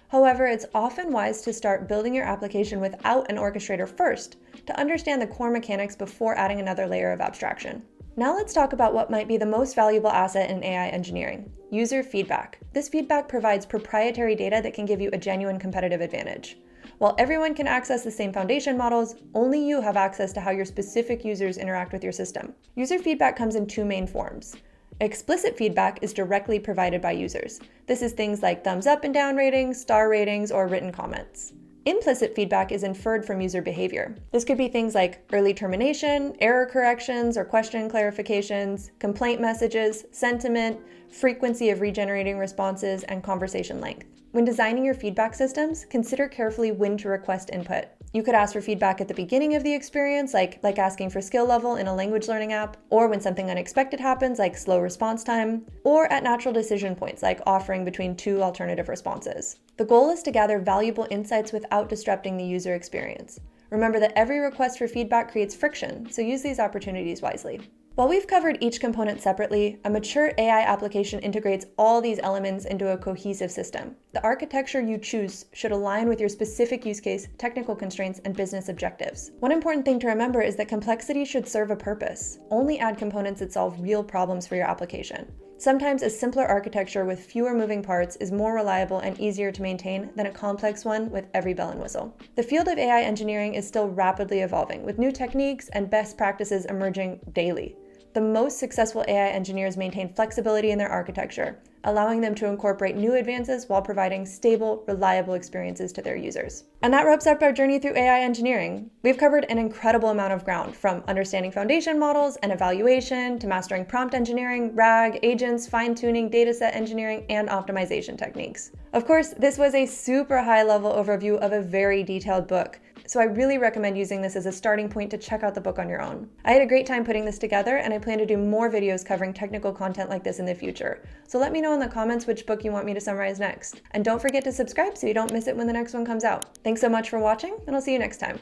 However, it's often wise to start building your application without an orchestrator first to understand the core mechanics before adding another layer of abstraction. Now let's talk about what might be the most valuable asset in AI engineering: user feedback. This feedback provides proprietary data that can give you a genuine competitive advantage. While everyone can access the same foundation models, only you have access to how your specific users interact with your system. User feedback comes in 2 main forms. Explicit feedback is directly provided by users. This is things like thumbs up and down ratings, star ratings, or written comments. Implicit feedback is inferred from user behavior. This could be things like early termination, error corrections or question clarifications, complaint messages, sentiment, frequency of regenerating responses, and conversation length. When designing your feedback systems, consider carefully when to request input. You could ask for feedback at the beginning of the experience, like asking for skill level in a language learning app, or when something unexpected happens, like slow response time, or at natural decision points, like offering between 2 alternative responses. The goal is to gather valuable insights without disrupting the user experience. Remember that every request for feedback creates friction, so use these opportunities wisely. While we've covered each component separately, a mature AI application integrates all these elements into a cohesive system. The architecture you choose should align with your specific use case, technical constraints, and business objectives. One important thing to remember is that complexity should serve a purpose. Only add components that solve real problems for your application. Sometimes a simpler architecture with fewer moving parts is more reliable and easier to maintain than a complex one with every bell and whistle. The field of AI engineering is still rapidly evolving, with new techniques and best practices emerging daily. The most successful AI engineers maintain flexibility in their architecture, allowing them to incorporate new advances while providing stable, reliable experiences to their users. And that wraps up our journey through AI engineering. We've covered an incredible amount of ground, from understanding foundation models and evaluation to mastering prompt engineering, RAG, agents, fine-tuning, dataset engineering, and optimization techniques. Of course, this was a super high-level overview of a very detailed book, so I really recommend using this as a starting point to check out the book on your own. I had a great time putting this together, and I plan to do more videos covering technical content like this in the future. So let me know in the comments which book you want me to summarize next. And don't forget to subscribe so you don't miss it when the next one comes out. Thanks so much for watching, and I'll see you next time.